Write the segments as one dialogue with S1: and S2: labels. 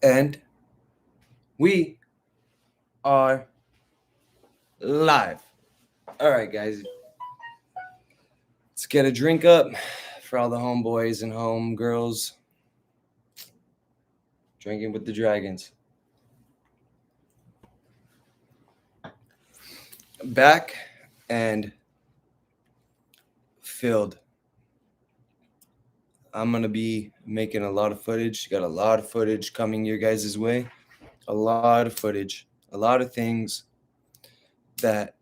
S1: And we are live. All right, guys. Let's get a drink up for all the homeboys and homegirls drinking with the dragons. Back and filled. I'm going to be making a lot of footage. Got a lot of footage coming your guys' way. A lot of footage. A lot of things that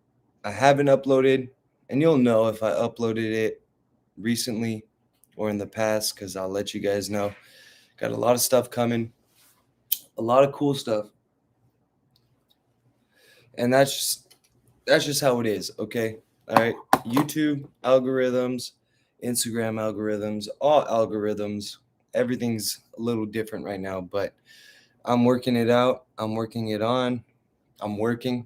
S1: I haven't uploaded. And you'll know if I uploaded it recently or in the past because I'll let you guys know. Got a lot of stuff coming. A lot of cool stuff. And that's just how it is, okay? All right. YouTube algorithms, Instagram algorithms, all algorithms, everything's a little different right now, but I'm working it out. I'm working it on. I'm working.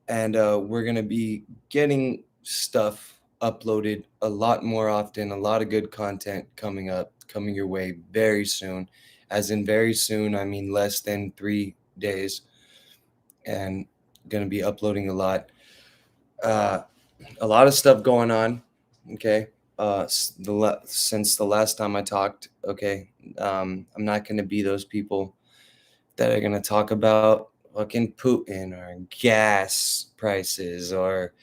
S1: And we're going to be getting stuff uploaded a lot more often, a lot of good content coming up, coming your way very soon. As in very soon, I mean less than 3 days. And going to be uploading a lot. A lot of stuff going on. Okay. Since the last time I talked, okay, I'm not going to be those people that are going to talk about fucking Putin or gas prices or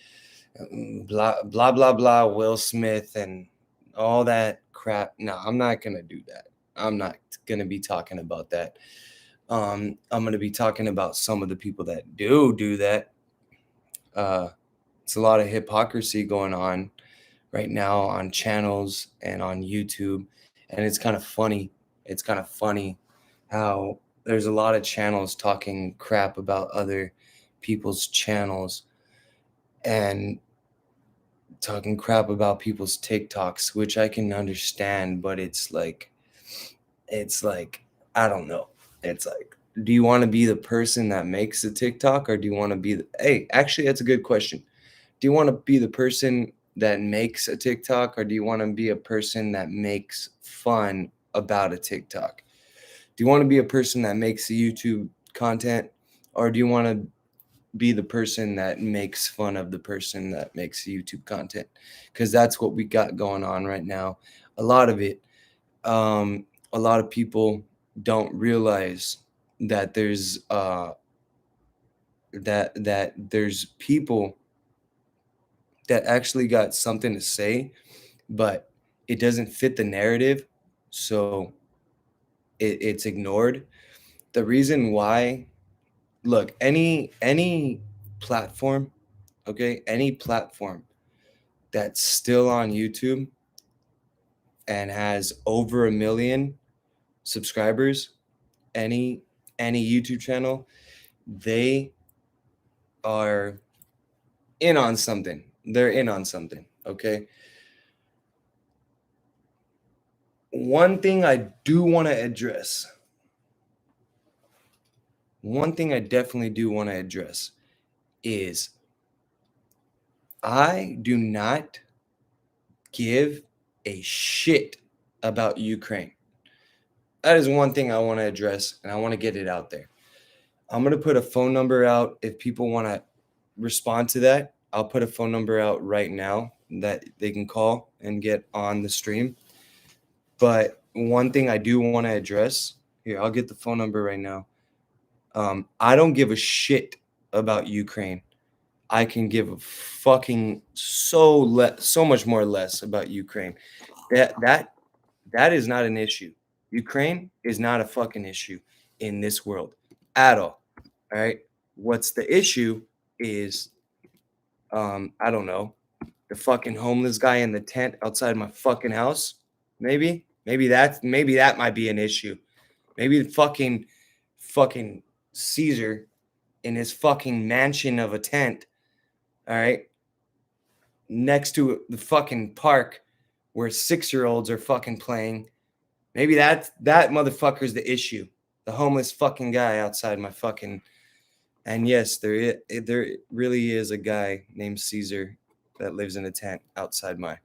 S1: blah blah blah blah Will Smith and all that crap. No, I'm not going to do that. I'm not going to be talking about that. I'm going to be talking about some of the people that do that. It's a lot of hypocrisy going on right now on channels and on YouTube, and it's kind of funny. It's kind of funny how there's a lot of channels talking crap about other people's channels and talking crap about people's TikToks, which I can understand, but it's like I don't know. It's like, do you want to be the person that makes the TikTok, or do you want to be hey, actually that's a good question. Do you want to be the person that makes a TikTok, or do you want to be a person that makes fun about a TikTok? Do you want to be a person that makes the YouTube content, or do you want to be the person that makes fun of the person that makes the YouTube content? Because that's what we got going on right now. A lot of it. A lot of people don't realize that there's people that actually got something to say, but it doesn't fit the narrative, so it's ignored. The reason why, look, any platform, okay, any platform that's still on YouTube and has over 1 million subscribers, any YouTube channel, they are in on something. They're in on something, okay? One thing I do want to address, one thing I definitely do want to address is I do not give a shit about Ukraine. That is one thing I want to address, and I want to get it out there. I'm going to put a phone number out if people want to respond to that. I'll put a phone number out right now that they can call and get on the stream. But one thing I do want to address here, I'll get the phone number right now. I don't give a shit about Ukraine. I can give a fucking so much more less about Ukraine. That is not an issue. Ukraine is not a fucking issue in this world at all. All right. What's the issue is, I don't know, the fucking homeless guy in the tent outside my fucking house. Maybe that might be an issue. Maybe the fucking Caesar in his fucking mansion of a tent, all right, next to the fucking park where 6-year-olds are fucking playing. Maybe that motherfucker's the issue. The homeless fucking guy outside my fucking. And yes, there really is a guy named Caesar that lives in a tent outside my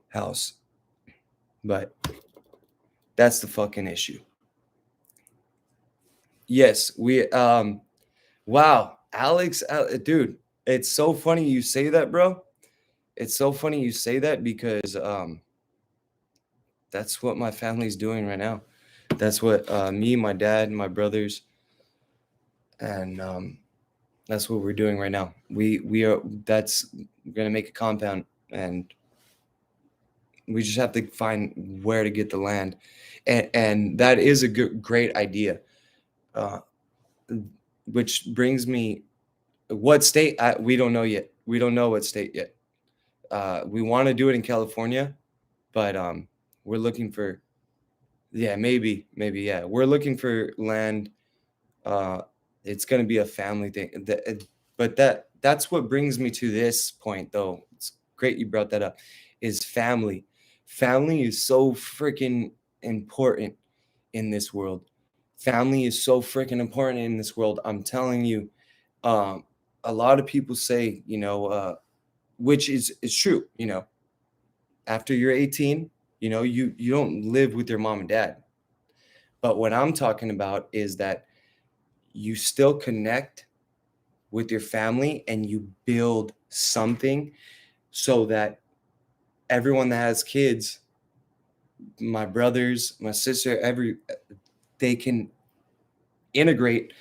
S1: house. But that's the fucking issue. Yes, we wow, Alex, dude, it's so funny you say that, bro. It's so funny you say that because that's what my family's doing right now. That's what me, my dad, my brothers, and that's what we're doing right now. We are that's we're gonna make a compound, and we just have to find where to get the land, and that is a great idea. Uh, which brings me, what state? We don't know yet. We don't know what state yet. We want to do it in California, but we're looking for, yeah, maybe, yeah, we're looking for land. Uh, it's gonna be a family thing. But that's what brings me to this point, though. It's great you brought that up. Is family. Family is so freaking important in this world. Family is so freaking important in this world. I'm telling you. Um, a lot of people say, which is true. After you're 18, you don't live with your mom and dad. But what I'm talking about is that you still connect with your family and you build something so that everyone that has kids, my brothers, my sister, they can integrate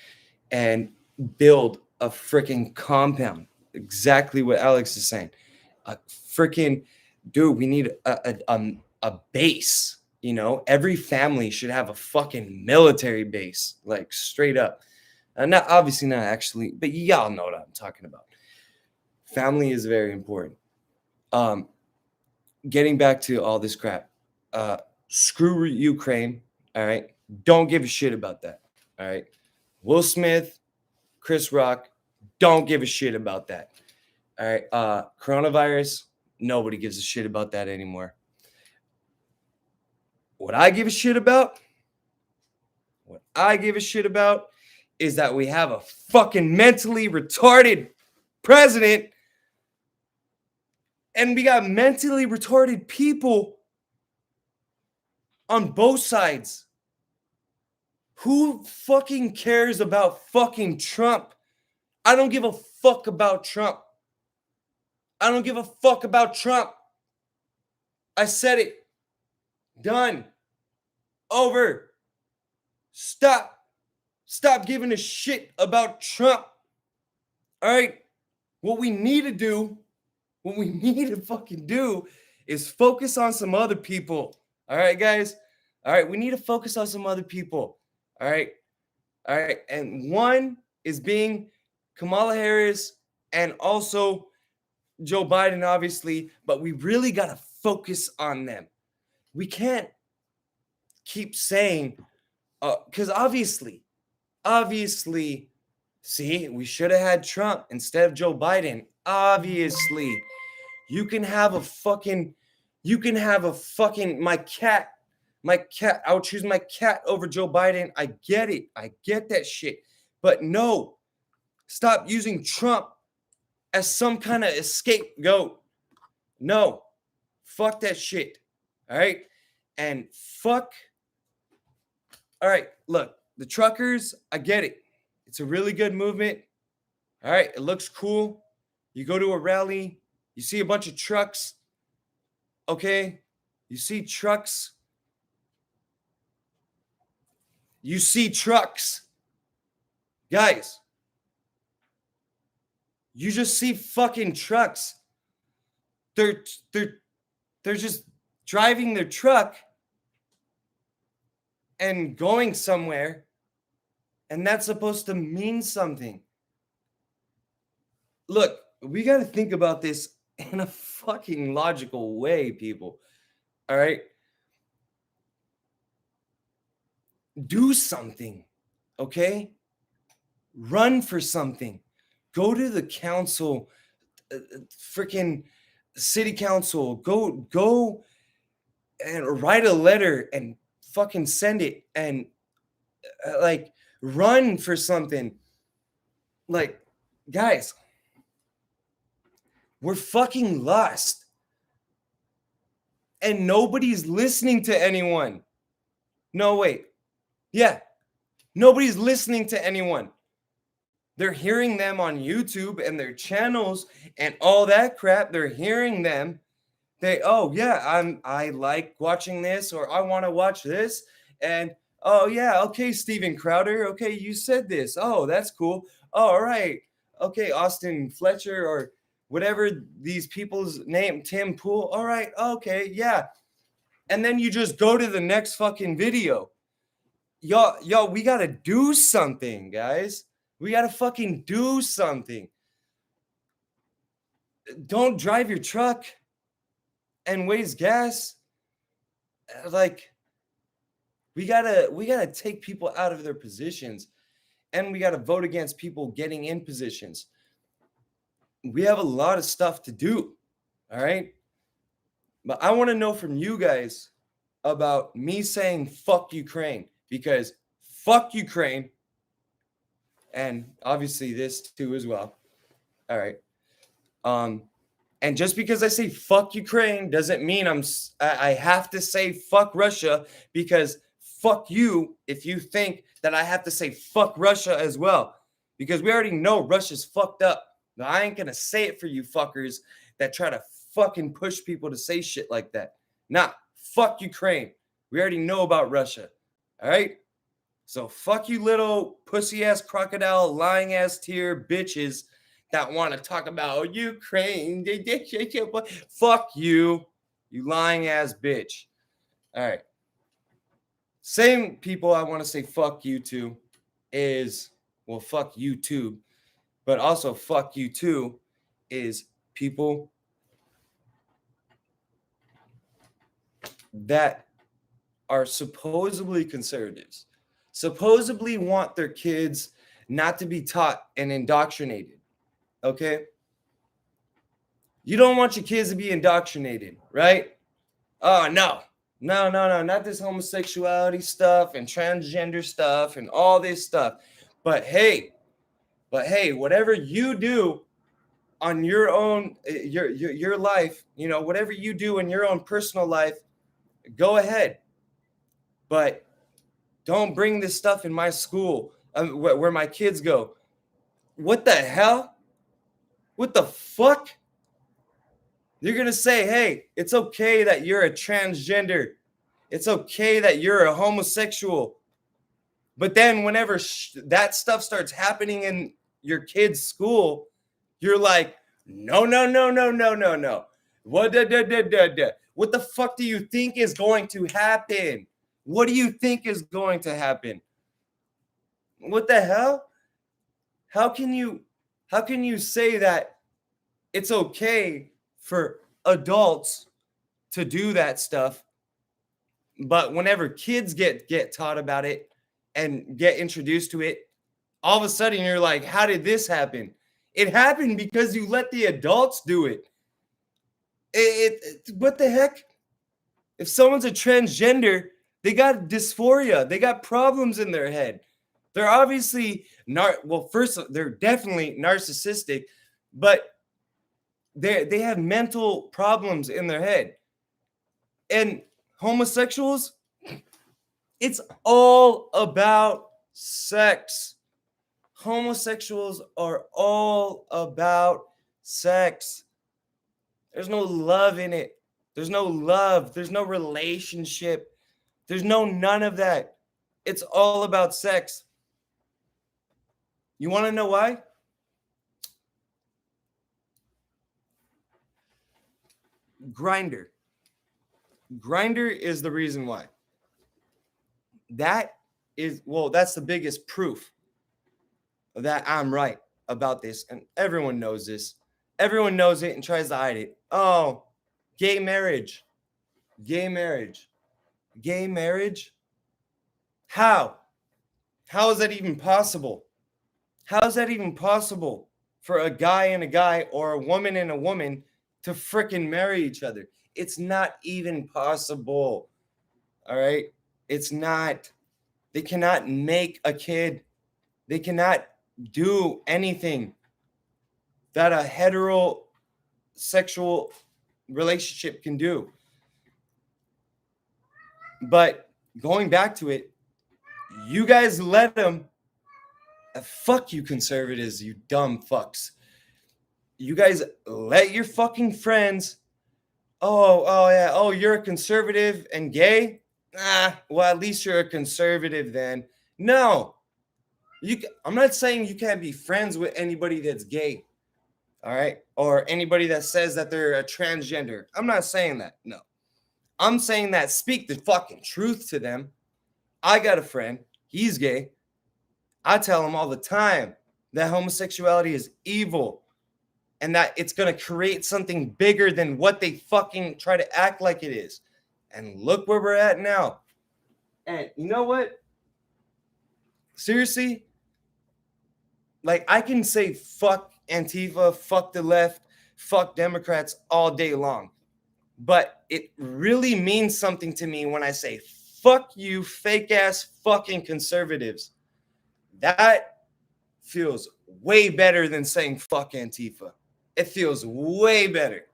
S1: and build a freaking compound. Exactly what Alex is saying. A freaking dude, we need a base. Every family should have a fucking military base, like straight up. Not obviously not actually, but y'all know what I'm talking about. Family is very important. Um, Getting back to all this crap. Screw Ukraine. All right. Don't give a shit about that. All right. Will Smith, Chris Rock, don't give a shit about that. All right. Coronavirus, nobody gives a shit about that anymore. What I give a shit about is that we have a fucking mentally retarded president and we got mentally retarded people on both sides. Who fucking cares about fucking Trump? I don't give a fuck about Trump. I don't give a fuck about Trump. I said it. Done. Over. Stop. Stop giving a shit about Trump. All right? What we need to fucking do is focus on some other people. All right, guys? All right, we need to focus on some other people. All right? All right. And one is being Kamala Harris and also Joe Biden, obviously, but we really got to focus on them. We can't keep saying, because obviously, see, we should have had Trump instead of Joe Biden. Obviously, my cat, I would choose my cat over Joe Biden. I get it. I get that shit. But no, stop using Trump as some kind of scapegoat. No, fuck that shit. All right. And all right, look, the truckers, I get it. It's a really good movement. All right, it looks cool. You go to a rally, you see a bunch of trucks. Okay. You see trucks. Guys, you just see fucking trucks. They're just driving their truck and going somewhere, and that's supposed to mean something. Look, we got to think about this in a fucking logical way, people. All right? Do something, okay? Run for something. Go to the council, freaking city council. Go and write a letter and fucking send it and like run for something. Like, guys, we're fucking lost. And nobody's listening to anyone. No, wait. Yeah. Nobody's listening to anyone. They're hearing them on YouTube and their channels and all that crap. They're hearing them. Oh yeah, I like watching this, or I want to watch this. And oh yeah, okay, Steven Crowder. Okay, you said this. Oh, that's cool. Oh, all right. Okay, Austin Fletcher or whatever these people's name, Tim Pool. All right, okay, yeah. And then you just go to the next fucking video. Y'all, we gotta do something, guys. We gotta fucking do something. Don't drive your truck and waste gas. Like, we gotta take people out of their positions, and we gotta vote against people getting in positions. We have a lot of stuff to do. All right. But I want to know from you guys about me saying fuck Ukraine, because fuck Ukraine. And obviously this too as well. All right. And just because I say fuck Ukraine doesn't mean I have to say fuck Russia, because fuck you if you think that I have to say fuck Russia as well, because we already know Russia's fucked up. Now, I ain't gonna say it for you fuckers that try to fucking push people to say shit like that. Nah, fuck Ukraine. We already know about Russia. All right. So fuck you little pussy ass crocodile lying ass tear bitches that want to talk about Ukraine. Fuck you, you lying ass bitch. All right. Same people I want to say fuck you to is, well, fuck YouTube, but also fuck you too is people that are supposedly conservatives, supposedly want their kids not to be taught and indoctrinated. Okay? You don't want your kids to be indoctrinated, right? Oh, no, not this homosexuality stuff and transgender stuff and all this stuff. But hey, whatever you do on your own, your life, whatever you do in your own personal life, go ahead. But don't bring this stuff in my school, where my kids go. What the hell? What the fuck? You're going to say, hey, it's okay that you're a transgender. It's okay that you're a homosexual. But then whenever that stuff starts happening in your kid's school, you're like, no. What the fuck do you think is going to happen? What do you think is going to happen? What the hell? How can you say that it's okay for adults to do that stuff, but whenever kids get taught about it and get introduced to it, all of a sudden you're like, how did this happen? It happened because you let the adults do it. What the heck? If someone's a transgender, they got dysphoria. They got problems in their head. They're obviously first, they're definitely narcissistic, but they have mental problems in their head. And homosexuals, it's all about sex. Homosexuals are all about sex. There's no love in it. There's no love. There's no relationship. There's none of that. It's all about sex. You want to know why? Grindr. Grindr is the reason why. That's the biggest proof that I'm right about this. And everyone knows this. Everyone knows it and tries to hide it. Oh, gay marriage. Gay marriage. Gay marriage? How? How is that even possible? How is that even possible for a guy and a guy or a woman and a woman to frickin' marry each other? It's not even possible. All right? It's not. They cannot make a kid. They cannot do anything that a heterosexual relationship can do. But going back to it, You guys let them. Fuck you, conservatives, you dumb fucks. You guys let your fucking friends. Oh yeah. Oh, you're a conservative and gay. Well, at least you're a conservative then. No, I'm not saying you can't be friends with anybody that's gay. All right, or anybody that says that they're a transgender. I'm not saying that. No, I'm saying that speak the fucking truth to them. I got a friend. He's gay. I tell him all the time that homosexuality is evil and that it's going to create something bigger than what they fucking try to act like it is. And look where we're at now. And you know what? Seriously, like I can say fuck Antifa, fuck the left, fuck Democrats all day long. But it really means something to me when I say fuck you, fake ass fucking conservatives. That feels way better than saying fuck Antifa. It feels way better.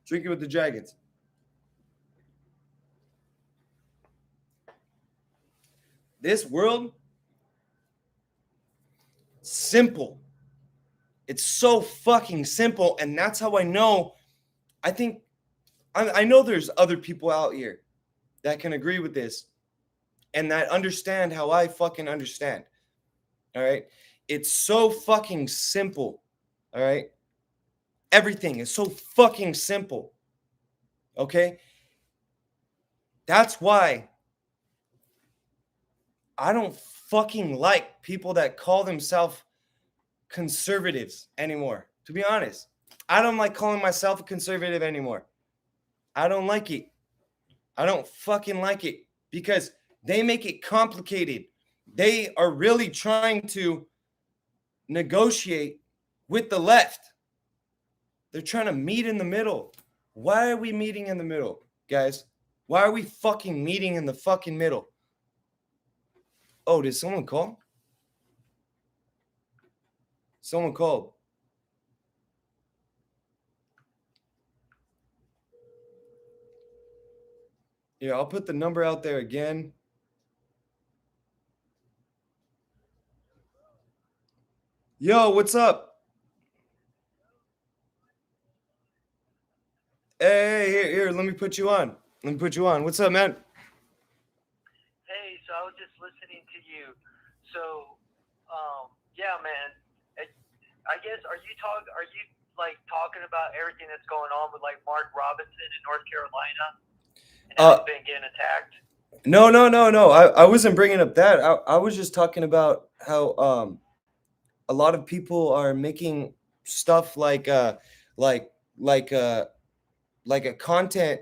S1: Drink it with the dragons. This world, simple. It's so fucking simple. And that's how I know. I know there's other people out here that can agree with this and that understand how I fucking understand. All right. It's so fucking simple. All right. Everything is so fucking simple. Okay. That's why I don't fucking like people that call themselves conservatives anymore. To be honest, I don't like calling myself a conservative anymore. I don't like it. I don't fucking like it because they make it complicated. They are really trying to negotiate with the left. They're trying to meet in the middle. Why are we meeting in the middle, guys? Why are we fucking meeting in the fucking middle? Oh, did someone call? Someone called. Yeah, I'll put the number out there again. Yo, what's up? Hey, here, let me put you on. Let me put you on. What's up, man?
S2: Hey, so I was just listening to you. So, yeah, man. I guess are you like talking about everything that's going on with like Mark Robinson in North Carolina and how
S1: Uh,
S2: he's been getting attacked?
S1: no. I wasn't bringing up that. I was just talking about how a lot of people are making stuff like like uh like a content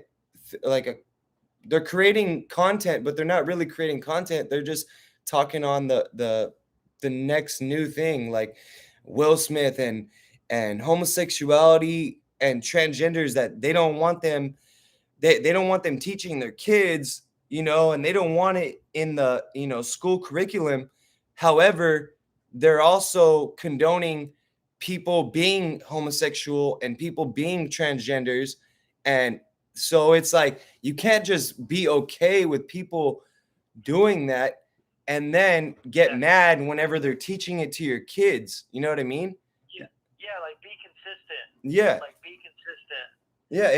S1: like a they're creating content, but they're not really creating content. They're just talking on the next new thing, like Will Smith and homosexuality and transgenders that they don't want them teaching their kids, and they don't want it in the school curriculum. However, they're also condoning people being homosexual and people being transgenders. And so it's like you can't just be okay with people doing that and then get
S2: Yeah,
S1: mad whenever they're teaching it to your kids. You know what I mean?
S2: yeah. Like be consistent.
S1: Yeah.
S2: Like be consistent.
S1: Yeah,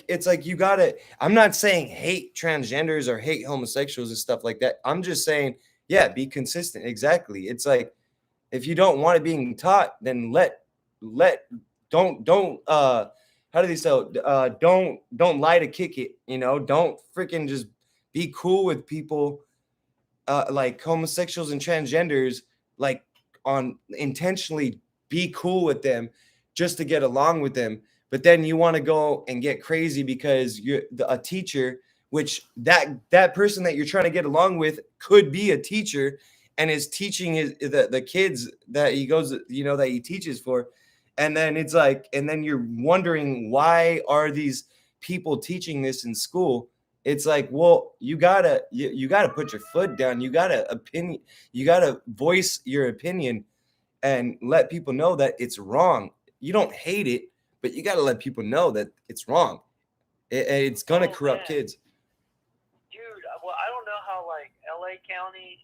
S1: it's like you gotta. I'm not saying hate transgenders or hate homosexuals and stuff like that. I'm just saying, yeah, be consistent. Exactly. It's like if you don't want it being taught, then let don't how do they say don't lie to kick it. Don't freaking just be cool with people like homosexuals and transgenders, like on intentionally be cool with them just to get along with them. But then you want to go and get crazy because you're a teacher, which that person that you're trying to get along with could be a teacher and is teaching the kids that he goes, that he teaches for. And then it's like, and then you're wondering, why are these people teaching this in school? It's like, well, you gotta put your foot down. You gotta voice your opinion and let people know that it's wrong. You don't hate it, but you gotta let people know that it's wrong. It's gonna
S2: Oh
S1: corrupt
S2: man,
S1: kids.
S2: dude. Well, I don't know how like LA Clay County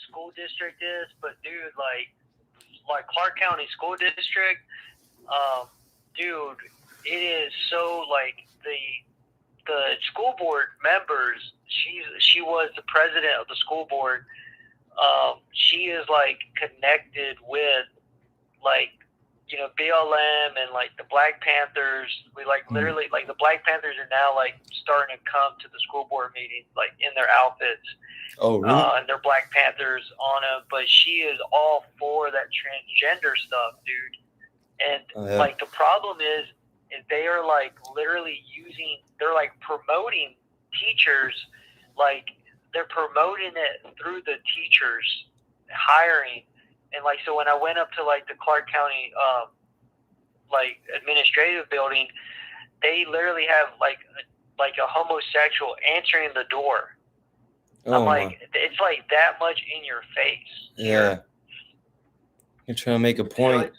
S2: school district is, but dude, like Clark County School District, dude, it is so like the school board members. She was the president of the school board. She is like connected with like BLM and like the Black Panthers. We like literally like the Black Panthers are now like starting to come to the school board meetings like in their outfits.
S1: Oh, really?
S2: And they're Black Panthers on them, but she is all for that transgender stuff, dude. And like the problem is they are like literally they're like promoting teachers, like they're promoting it through the teachers hiring. And like, so when I went up to like the Clark County, like administrative building, they literally have like a homosexual answering the door.
S1: Oh,
S2: I'm like, it's like that much in your face.
S1: Yeah. You're trying to make a point.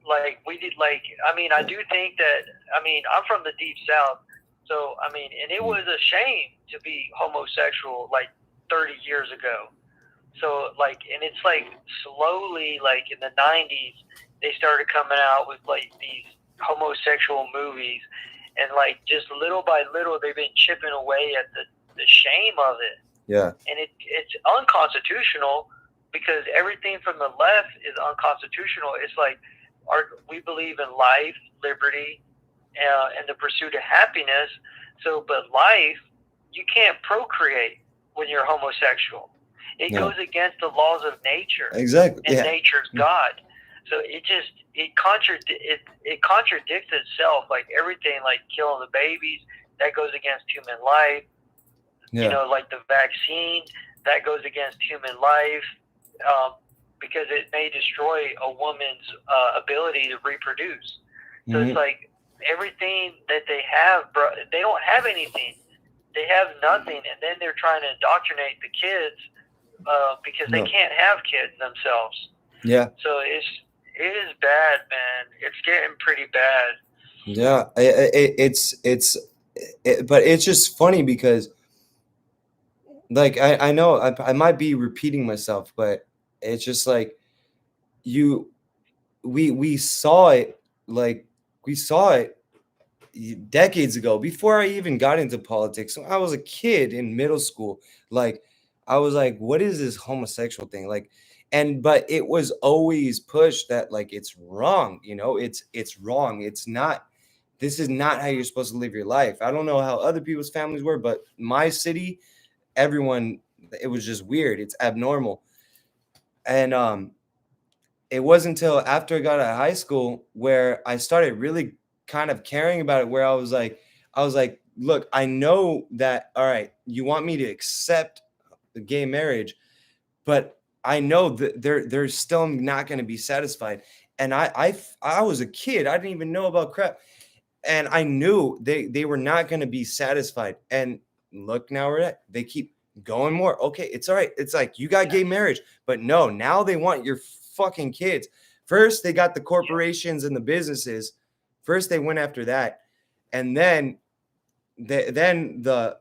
S2: Like we did, like, I mean, I do think that, I mean, I'm from the deep South. So, I mean, and it was a shame to be homosexual like 30 years ago. So, like, and it's like slowly, like in the 90s, they started coming out with like these homosexual movies. And like just little by little, they've been chipping away at the shame of it.
S1: Yeah.
S2: And it's unconstitutional because everything from the left is unconstitutional. It's like we believe in life, liberty, and the pursuit of happiness. So, but life, you can't procreate when you're homosexual. It goes against the laws of nature.
S1: Exactly.
S2: And nature's God. So it contradicts itself. Like everything, like killing the babies, that goes against human life.
S1: Yeah.
S2: You know, like the vaccine, that goes against human life, because it may destroy a woman's ability to reproduce. So it's like everything that they have, bro, they don't have anything. They have nothing, and then they're trying to indoctrinate the kids because they can't have kids themselves.
S1: Yeah.
S2: So it is bad, man. It's getting pretty bad.
S1: Yeah. But it's just funny because, like, I know I might be repeating myself, but it's just like we saw it, like we saw it decades ago before I even got into politics. So I was a kid in middle school. Like I was like, what is this homosexual thing? Like, but it was always pushed that like it's wrong, it's wrong. It's not, this is not how you're supposed to live your life. I don't know how other people's families were, but my city, everyone, it was just weird. It's abnormal. And it wasn't until after I got out of high school where I started really kind of caring about it, where I was like, look, I know that, all right, you want me to accept the gay marriage, but I know that they're still not going to be satisfied. And I was a kid. I didn't even know about crap. And I knew they were not going to be satisfied. And look, now they keep going more. Okay, it's all right. It's like, you got gay marriage, but no, now they want your fucking kids. First, they got the corporations and the businesses. First, they went after that. And then the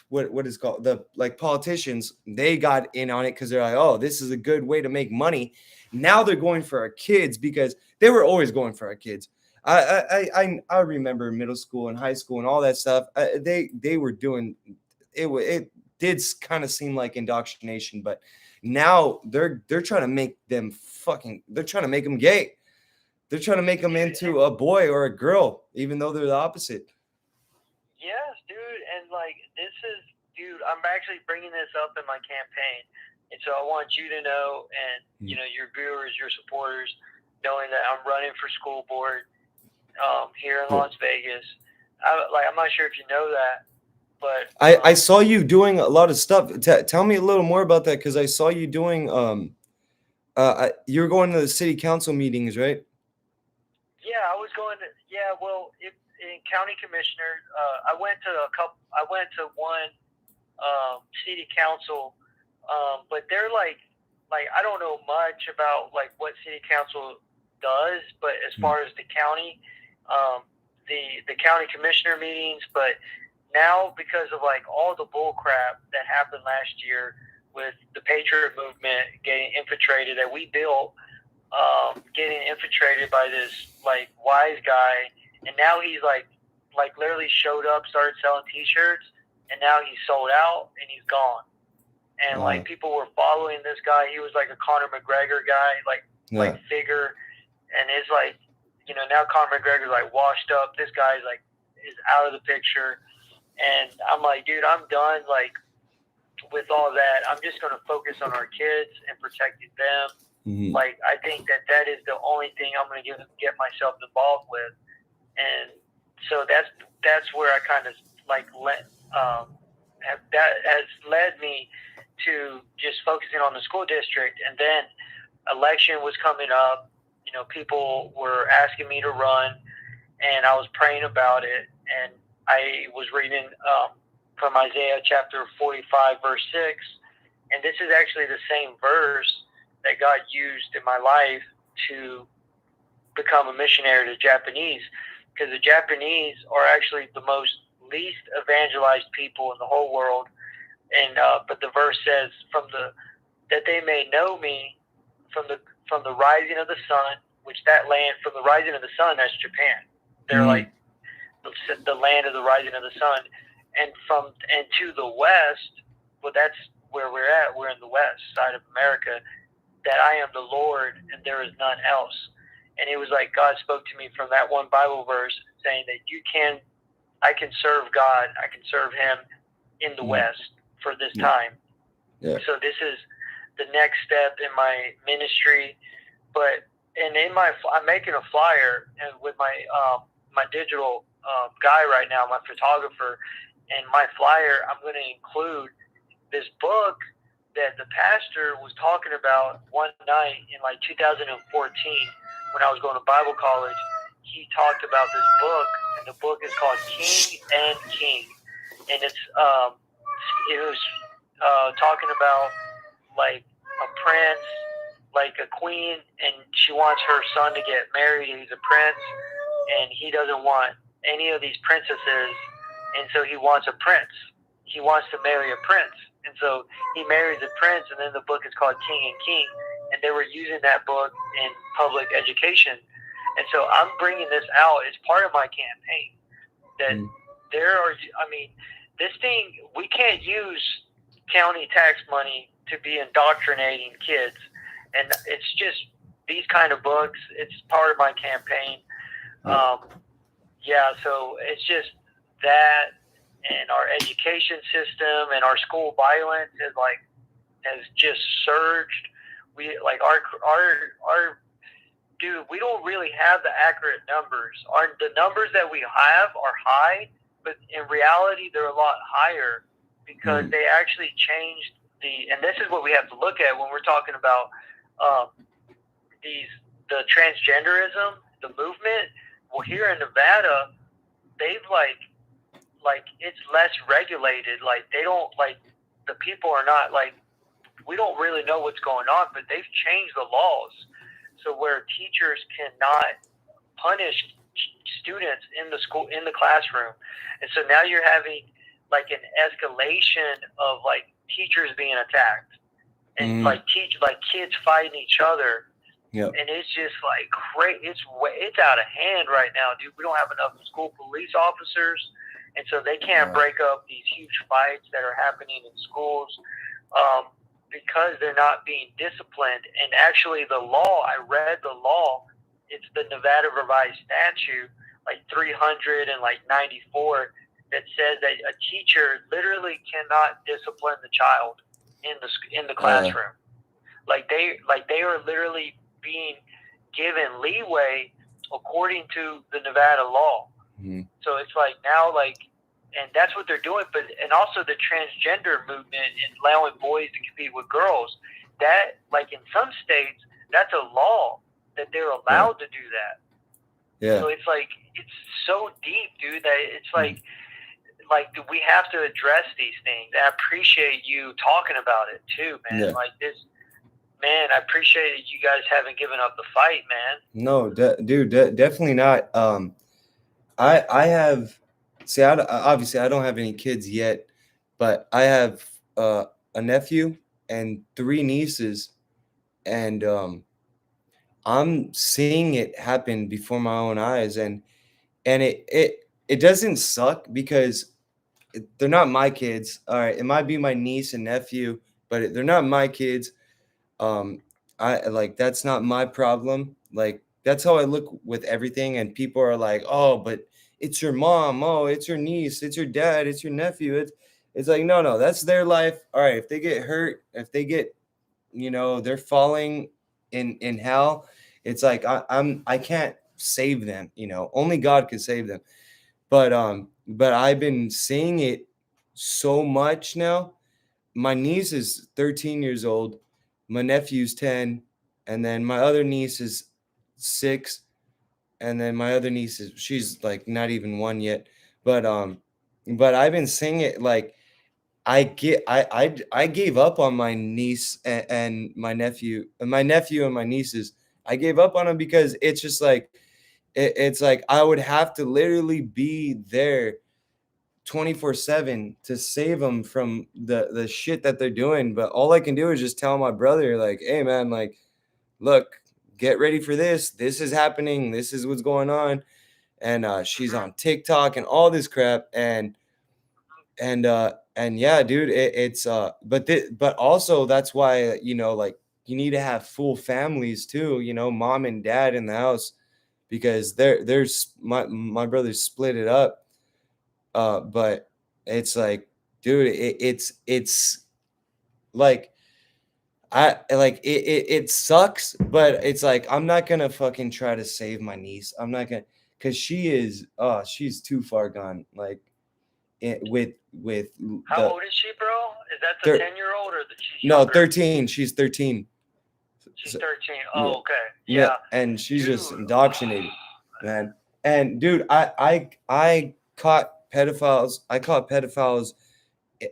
S1: what is called the like politicians, they got in on it because they're like, oh, this is a good way to make money. Now they're going for our kids because they were always going for our kids. I remember middle school and high school and all that stuff. They were doing it. It did kind of seem like indoctrination, but now they're trying to make them they're trying to make them gay. They're trying to make them into a boy or a girl, even though they're the opposite.
S2: Yes, dude. And like, dude, I'm actually bringing this up in my campaign. And so I want you to know, and, your viewers, your supporters, knowing that I'm running for school board here in Las Vegas. I'm not sure if you know that, but
S1: I saw you doing a lot of stuff. Tell me a little more about that, because I saw you doing you were going to the city council meetings, right?
S2: Yeah, I was going to. Yeah, well, in county commissioner, I went to one city council, but they're like I don't know much about like what city council does, but as far as the county, the county commissioner meetings, but now because of like all the bull crap that happened last year with the Patriot movement getting infiltrated that we built, getting infiltrated by this like wise guy, and now he's like literally showed up, started selling T-shirts, and now he's sold out and he's gone. And like people were following this guy. He was like a Conor McGregor guy, like figure, and it's like, you know, now Conor McGregor's like washed up. This guy's like is out of the picture, and I'm like, dude, I'm done. Like with all that, I'm just gonna focus on our kids and protecting them. Mm-hmm. Like I think that is the only thing I'm gonna get myself involved with, and so that's where I kind of like that has led me to just focusing on the school district. And then election was coming up. You know, people were asking me to run, and I was praying about it. And I was reading from Isaiah chapter 45, verse 6. And this is actually the same verse that God used in my life to become a missionary to Japanese, because the Japanese are actually the least evangelized people in the whole world. And but the verse says, that they may know me from the rising of the sun, which that land, from the rising of the sun, that's Japan. They're like the land of the rising of the sun, and to the west. Well, that's where we're at. We're in the west side of America. That I am the Lord, and there is none else. And it was like God spoke to me from that one Bible verse, saying that I can serve God, I can serve Him in the West for this time. Yeah. So this is the next step in my ministry. And I'm making a flyer, and with my digital guy right now, my photographer, and my flyer, I'm going to include this book that the pastor was talking about one night in like 2014 when I was going to Bible college. He talked about this book, and the book is called King and King, and it was talking about like a prince, like a queen, and she wants her son to get married. He's a prince, and he doesn't want any of these princesses, and so he wants a prince. He wants to marry a prince, and so he marries a prince, and then the book is called King and King, and they were using that book in public education. And so I'm bringing this out as part of my campaign, that this thing, we can't use county tax money to be indoctrinating kids. And it's just these kind of books. It's part of my campaign. So it's just that, and our education system and our school violence has just surged. We like our dude, we don't really have the accurate numbers. The numbers that we have are high, but in reality, they're a lot higher because they actually changed and this is what we have to look at when we're talking about the transgenderism, the movement. Well, here in Nevada, they've like it's less regulated. Like they don't the people are not we don't really know what's going on, but they've changed the laws. So where teachers cannot punish students in the school, in the classroom. And so now you're having like an escalation of like teachers being attacked and kids fighting each other. Yep. And it's just like crazy. It's out of hand right now, dude. We don't have enough school police officers, and so they can't break up these huge fights that are happening in schools. Because they're not being disciplined. And actually the law, I read the law, it's the Nevada Revised Statute, like 394, that says that a teacher literally cannot discipline the child in the classroom. Like they are literally being given leeway according to the Nevada law. Mm-hmm. So it's like now and that's what they're doing. And also the transgender movement and allowing boys to compete with girls, that like in some states, that's a law that they're allowed to do that. Yeah. So it's like, it's so deep, dude, that it's like we have to address these things. And I appreciate you talking about it too, man. Yeah. Like this, man, I appreciate that you guys haven't given up the fight, man.
S1: No, dude, definitely not. I have See, obviously I don't have any kids yet, but I have a nephew and 3 nieces, and I'm seeing it happen before my own eyes, and it doesn't suck because they're not my kids. All right, it might be my niece and nephew, but they're not my kids. um I like, that's not my problem. Like, that's how I look with everything, and people are like, oh, but it's your mom, oh, it's your niece, it's your dad, it's your nephew. It's like, no, that's their life. All right, if they get hurt, if they get, they're falling in hell, it's like I can't save them. Only God can save them. But I've been seeing it so much now. My niece is 13 years old, my nephew's 10, and then my other niece is 6, and then my other niece she's like not even 1 yet. But I've been seeing it, like, I gave up on my niece and my nephew and my nieces. I gave up on them because it's just like it's like I would have to literally be there 24/7 to save them from the shit that they're doing. But all I can do is just tell my brother, like, hey man, like, look, get ready for this. This is happening. This is what's going on. And she's
S2: Mhm.
S1: on TikTok and all this crap. And yeah, dude, it's but also that's why, like, you need to have full families too, mom and dad in the house, because there's my brother split it up. But it's like, dude, it's like, it sucks, but it's like I'm not gonna fucking try to save my niece. I'm not gonna, because she's too far gone. Like, with
S2: How
S1: the
S2: old is she, bro? Is that the
S1: thir-
S2: 10-year-old or she's
S1: no,
S2: younger?
S1: 13. She's 13.
S2: She's
S1: So,
S2: 13.
S1: yeah,
S2: Oh, okay.
S1: yeah,
S2: Yeah,
S1: and she's just
S2: dude.
S1: indoctrinated, man. And dude, I caught pedophiles. I caught pedophiles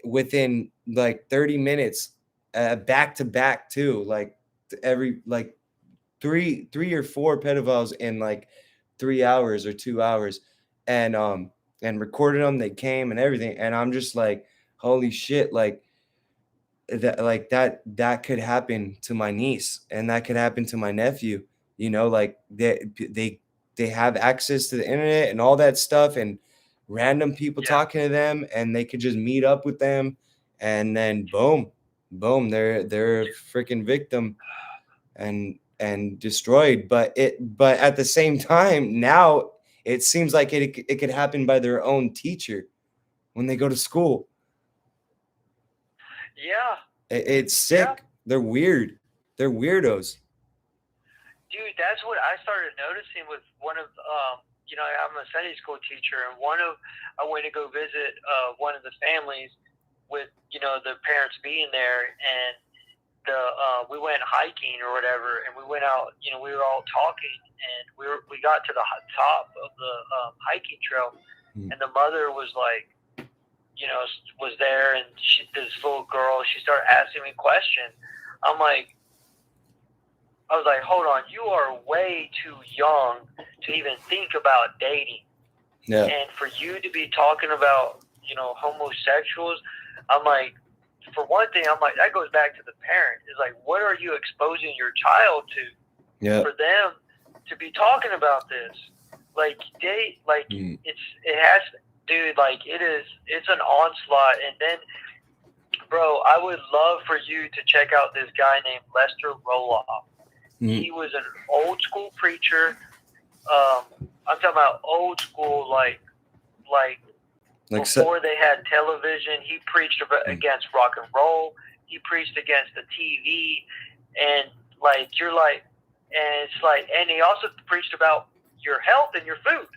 S1: within like 30 minutes, back to back too. Like, every like three or four pedophiles in like 3 hours or 2 hours, and recorded them. They came and everything, and I'm just like, holy shit, that could happen to my niece, and that could happen to my nephew. Like, they have access to the internet and all that stuff, and random people
S2: Yeah,
S1: talking to them, and they could just meet up with them, and then boom, they're a freaking victim, and destroyed. But at the same time, now it seems like it could happen by their own teacher when they go to school.
S2: yeah,
S1: It's
S2: yeah.
S1: sick. They're weird. They're weirdos.
S2: Dude, that's what I started noticing with one of I'm a Sunday school teacher, and I went to go visit one of the families with the parents being there, and we went hiking or whatever, and we went out. We were all talking, and we got to the top of the hiking trail, and the mother was like, was there, and this little girl, she started asking me questions. I'm like, I was like, hold on, you are way too young to even think about dating.
S1: Yeah.
S2: And for you to be talking about, homosexuals, I'm like, for one thing, I'm like, that goes back to the parent. It's like, what are you exposing your child to?
S1: Yeah.
S2: For them to be talking about this. Like, it has, dude, like, it's an onslaught. And then, bro, I would love for you to check out this guy named Lester Roloff. He was an old school preacher. I'm talking about old school, like before they had television. He preached against rock and roll. He preached against the TV, and and he also preached about your health and your food.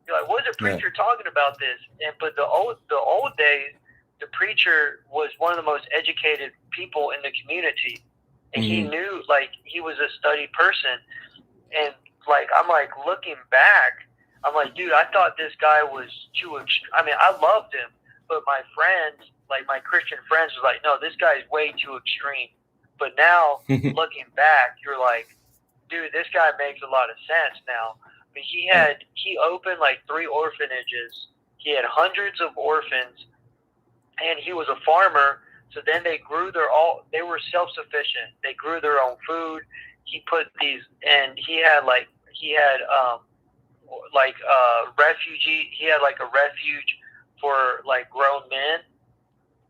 S2: You're like, what is a preacher talking about this? But the old days, the preacher was one of the most educated people in the community. And he knew, like, he was a studied person. And, like, I'm, like, looking back, I'm like, dude, I thought this guy was too I mean, I loved him. But my friends, like, my Christian friends was like, no, this guy is way too extreme. But now, looking back, you're like, dude, this guy makes a lot of sense now. I mean, he opened, like, 3 orphanages, He had hundreds of orphans, and he was a farmer. So then they were self-sufficient. They grew their own food. He put these, and he had refugee. He had like a refuge for like grown men,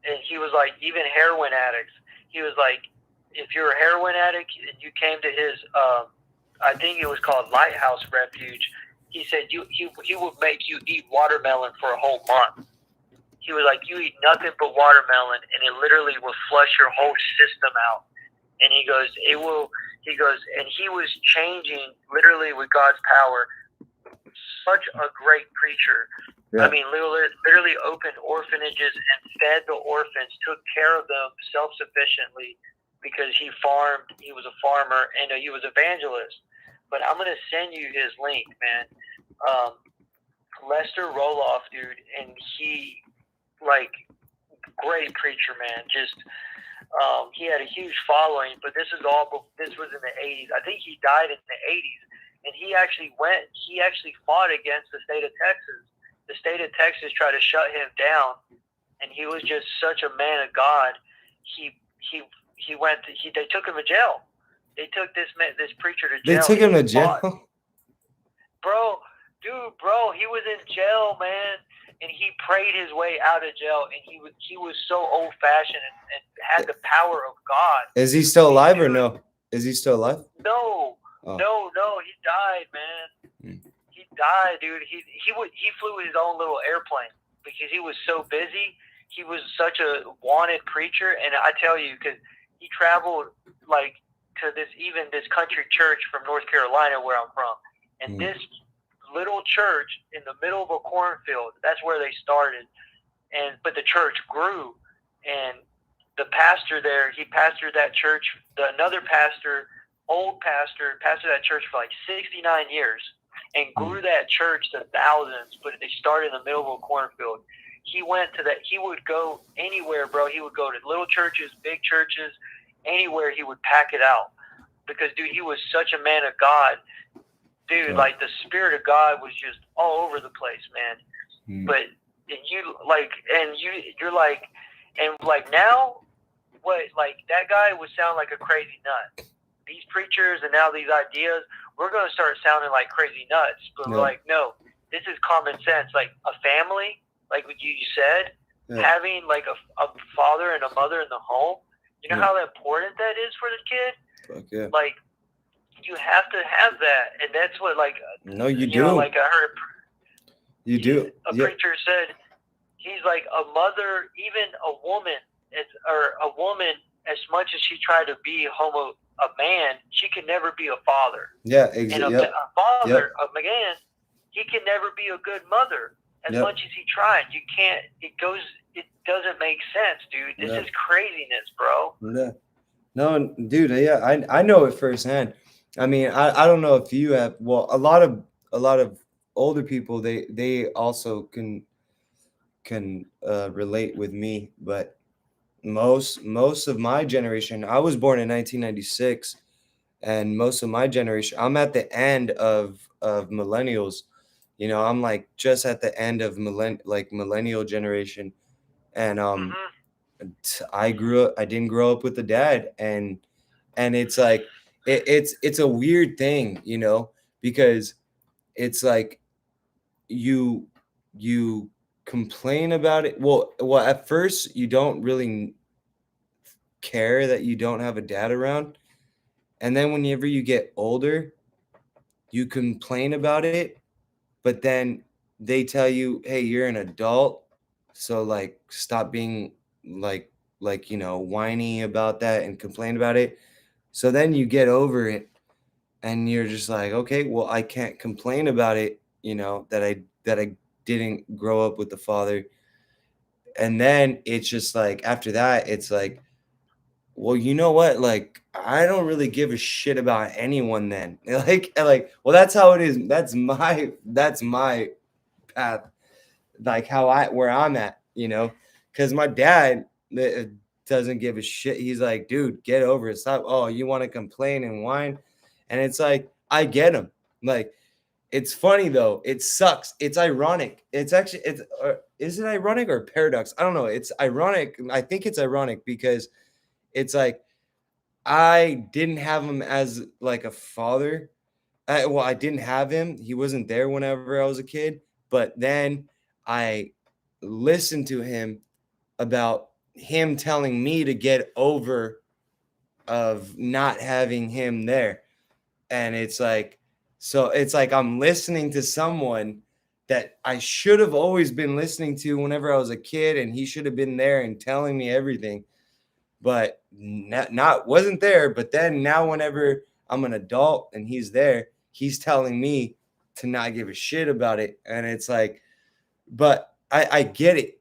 S2: and he was like even heroin addicts. He was like, if you're a heroin addict and you came to his, I think it was called Lighthouse Refuge. He said he would make you eat watermelon for a whole month. He was like, you eat nothing but watermelon, and it literally will flush your whole system out. And he goes, and he was changing literally with God's power. Such a great preacher. Yeah. I mean, literally opened orphanages and fed the orphans, took care of them self-sufficiently because he farmed. He was a farmer, and he was evangelist. But I'm going to send you his link, man. Lester Roloff, dude, and he, like, great preacher, man. Just he had a huge following, but this was in the 80s. I think he died in the 80s, and he actually fought against the state of Texas. The state of Texas tried to shut him down, and he was just such a man of God. They took him to jail. They took this preacher to jail.
S1: They took him to jail?
S2: Bro, he was in jail, man. And he prayed his way out of jail, and he was so old-fashioned and had the power of God.
S1: Is he still alive or no? Is he still alive?
S2: No. Oh. No, he died, man. He died, dude. He flew his own little airplane because he was so busy. He was such a wanted preacher, and I tell you, because he traveled like to this country church from North Carolina, where I'm from, and this little church in the middle of a cornfield. That's where they started, but the church grew, and the pastor there, he pastored that church. Another pastor, old pastor, pastored that church for like 69 years, and grew that church to thousands. But they started in the middle of a cornfield. He would go anywhere, bro. He would go to little churches, big churches, anywhere. He would pack it out because, dude, he was such a man of God. Dude, like the Spirit of God was just all over the place, man. But you're like now, what, like that guy would sound like a crazy nut. These preachers and now these ideas, we're going to start sounding like crazy nuts. But we're like, no, this is common sense. Like a family, like what you said, having like a father and a mother in the home. You know how important that is for the kid?
S1: Fuck yeah.
S2: Like, you have to have that, and that's what, like,
S1: no, you do.
S2: Like I heard a
S1: preacher
S2: said, he's like a mother, even a woman, as much as she tried to be a man, she can never be a father.
S1: Yeah, exactly.
S2: And a father, a man, he can never be a good mother as much as he tried. You can't. It doesn't make sense, dude. This is craziness, bro.
S1: Yeah. No, dude. Yeah, I know it firsthand. I mean, I don't know if you have. Well, a lot of older people, they also can relate with me, but most of my generation, I was born in 1996, and most of my generation, I'm at the end of millennials. You know, I'm like just at the end of millennial generation, and I didn't grow up with a dad, and it's like it's a weird thing, you know, because it's like you complain about it. Well, at first you don't really care that you don't have a dad around, and then whenever you get older, you complain about it, but then they tell you, hey, you're an adult, so like stop being like you know, whiny about that and complain about it. So then you get over it, and you're just like, okay, well, I can't complain about it, you know, that I didn't grow up with the father. And then it's just like, after that, it's like, well, you know what? Like, I don't really give a shit about anyone then. Like, well, that's how it is. That's my path. Like where I'm at, you know, because my dad doesn't give a shit. He's like, dude, get over it. Stop. Oh, you want to complain and whine? And it's like, I get him. Like, it's funny though. It sucks. It's ironic. It's actually is it ironic or paradox? I don't know. It's ironic. I think it's ironic because it's like I didn't have him as like a father. Well, I didn't have him. He wasn't there whenever I was a kid. But then I listened to him about him telling me to get over of not having him there. And it's like, so it's like I'm listening to someone that I should have always been listening to whenever I was a kid, and he should have been there and telling me everything, but not wasn't there. But then now, whenever I'm an adult and he's there, he's telling me to not give a shit about it, and it's like, but I get it,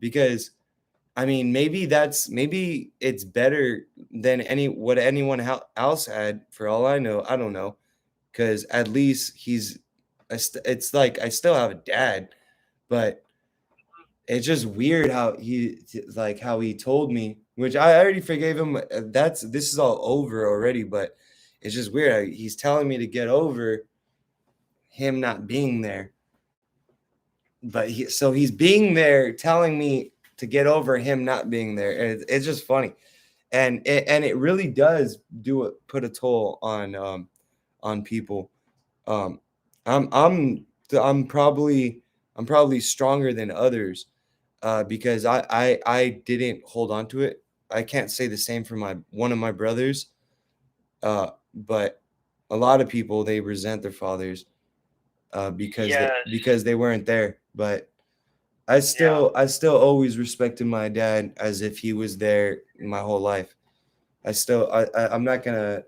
S1: because I mean, maybe it's better than what anyone else had. For all I know, I don't know, because at least it's like I still have a dad, but it's just weird how he told me, which I already forgave him. This is all over already, but it's just weird. He's telling me to get over him not being there, but he's being there, telling me to get over him not being there. And it's just funny, and it really does put a toll on people. Um, I'm I'm I'm probably stronger than others, because I didn't hold on to it. I can't say the same for my one of my brothers, but a lot of people, they resent their fathers,
S2: Yes.
S1: because they weren't there. But
S2: Yeah.
S1: I still always respected my dad as if he was there my whole life. I'm not gonna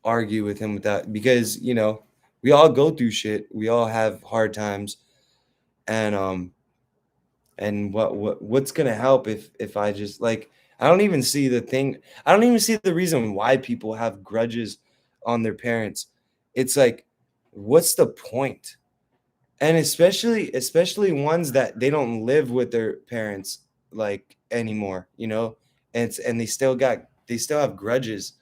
S1: argue with him with that, because we all go through shit. We all have hard times, and what's gonna help if I just like I don't even see the thing. I don't even see the reason why people have grudges on their parents. It's like, what's the point? And especially ones that they don't live with their parents like anymore, and they still have grudges.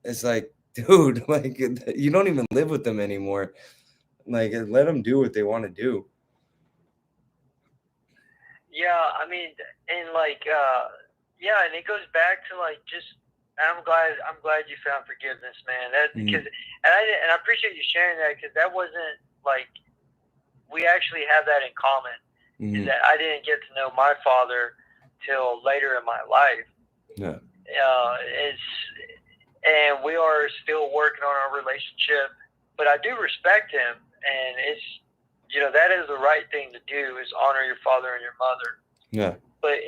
S1: It's like, dude, like, you don't even live with them anymore. Like, let them do what they want to do.
S2: Yeah, I mean, and like, yeah, and it goes back to like just. I'm glad you found forgiveness, man. That because,
S1: Mhm.
S2: and I appreciate you sharing that because that wasn't like we actually have that in common. Is
S1: Mhm.
S2: that I didn't get to know my father till later in my life.
S1: Yeah.
S2: It's and we are still working on our relationship, but I do respect him, and it's that is the right thing to do is honor your father and your mother.
S1: Yeah.
S2: But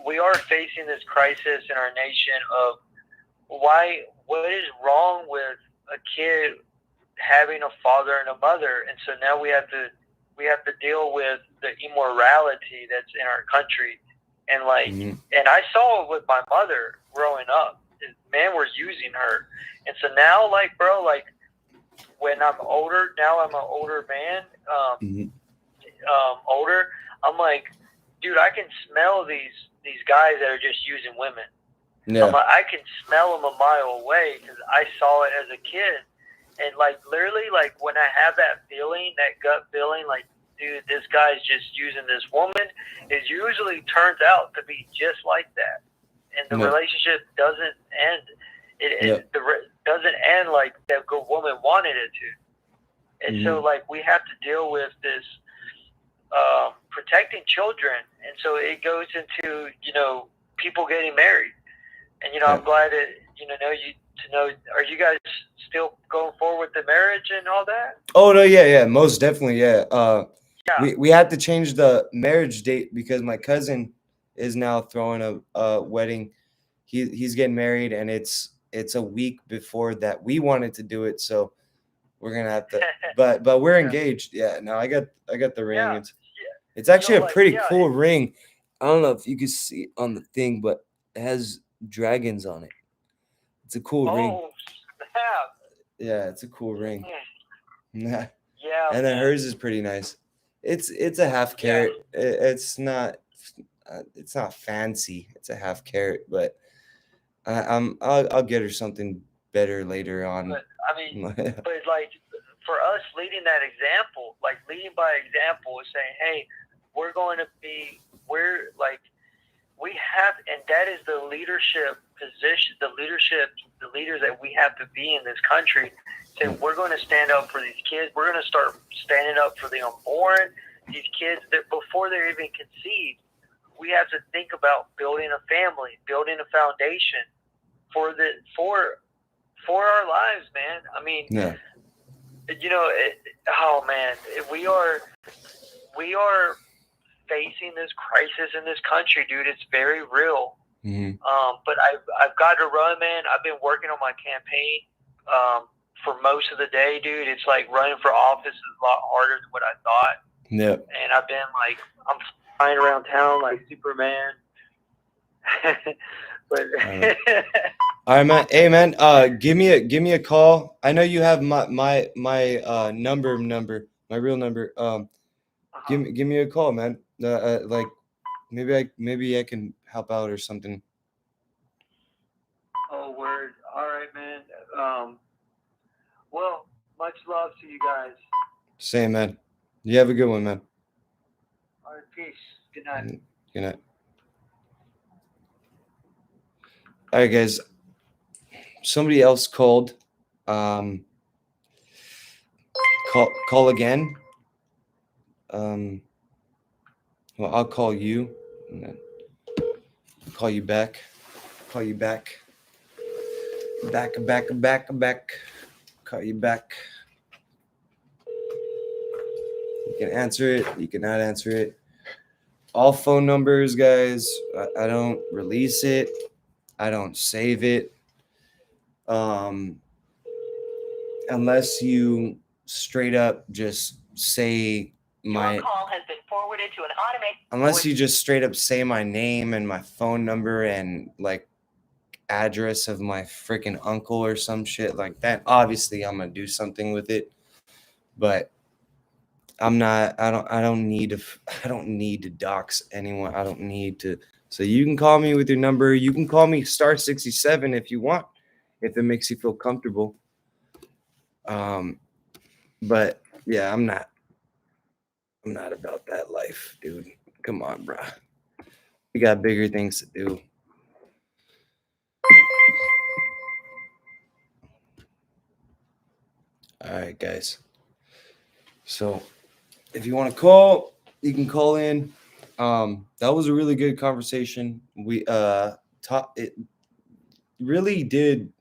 S2: we are facing this crisis in our nation of what is wrong with a kid having a father and a mother, and so now we have to deal with the immorality that's in our country, and
S1: Mhm.
S2: and I saw it with my mother growing up. Man, we're using her, and so now, like, bro, like when I'm older, now I'm an older man,
S1: Mhm.
S2: older. I'm like, dude, I can smell these guys that are just using women. I'm
S1: Yeah.
S2: like, I can smell them a mile away because I saw it as a kid. And like literally, like when I have that feeling, that gut feeling, like, dude, this guy's just using this woman, it usually turns out to be just like that, and the
S1: Yeah.
S2: relationship doesn't end.
S1: Yeah.
S2: Doesn't end like that good woman wanted it to. And so,
S1: Mhm.
S2: like, we have to deal with this protecting children, and so it goes into people getting married, and
S1: Yeah.
S2: I'm glad that you to know. Are you guys still going forward with the marriage and all that?
S1: Oh no, yeah, yeah, most definitely, yeah.
S2: Yeah.
S1: We had to change the marriage date because my cousin is now throwing a wedding. He's getting married, and it's a week before that we wanted to do it, so we're gonna have to. But we're
S2: Yeah.
S1: engaged. Yeah, no, I got the ring.
S2: Yeah.
S1: It's actually a
S2: Like,
S1: pretty
S2: yeah.
S1: cool ring. I don't know if you can see it on the thing, but it has dragons on it. It's a cool ring.
S2: Oh, snap.
S1: Yeah, it's a cool ring.
S2: Mm.
S1: Yeah.
S2: Yeah,
S1: And then
S2: man.
S1: hers is pretty nice. It's a half
S2: Yeah.
S1: carat. It's not fancy. It's a half carat, but I'll get her something better later on.
S2: But I mean, but like for us leading that example, like leading by example, is saying, hey, we're going to be, we're like, we have, and that is the leadership position, the leaders that we have to be in this country. So we're going to stand up for these kids. We're going to start standing up for the unborn, these kids that before they're even conceived. We have to think about building a family, building a foundation for our lives, man. I mean,
S1: Yeah.
S2: you know, oh man, we are facing this crisis in this country, dude. It's very real.
S1: Mm-hmm.
S2: But I've got to run, man. I've been working on my campaign for most of the day, dude. It's like running for office is a lot harder than what I thought.
S1: Yep.
S2: And I've been like, I'm flying around town like Superman. But
S1: all right, man. Hey, man. Give me a call. I know you have my number, my real number. Give me a call, man. Like maybe I can help out or something.
S2: Oh, word. All right, man. Well, much love to you guys.
S1: Same, man. You have a good one, man.
S2: All right, peace. Good night.
S1: Good night. All right, guys. Somebody else called. Call again. Well, I'll call you. And then call you back. Call you back. Back. Call you back. You can answer it. You cannot answer it. All phone numbers, guys. I don't release it. I don't save it. Unless you straight up just say my.
S3: Your call has been forwarded to an automated.
S1: Unless you just straight up say my name and my phone number and like address of my freaking uncle or some shit like that, obviously I'm gonna do something with it. But I don't need to dox anyone. I don't need to. So you can call me with your number. You can call me *67 if you want, if it makes you feel comfortable. But yeah, I'm not about that life, dude. Come on, bro. We got bigger things to do. All right, guys. So if you want to call, you can call in. That was a really good conversation. We it really did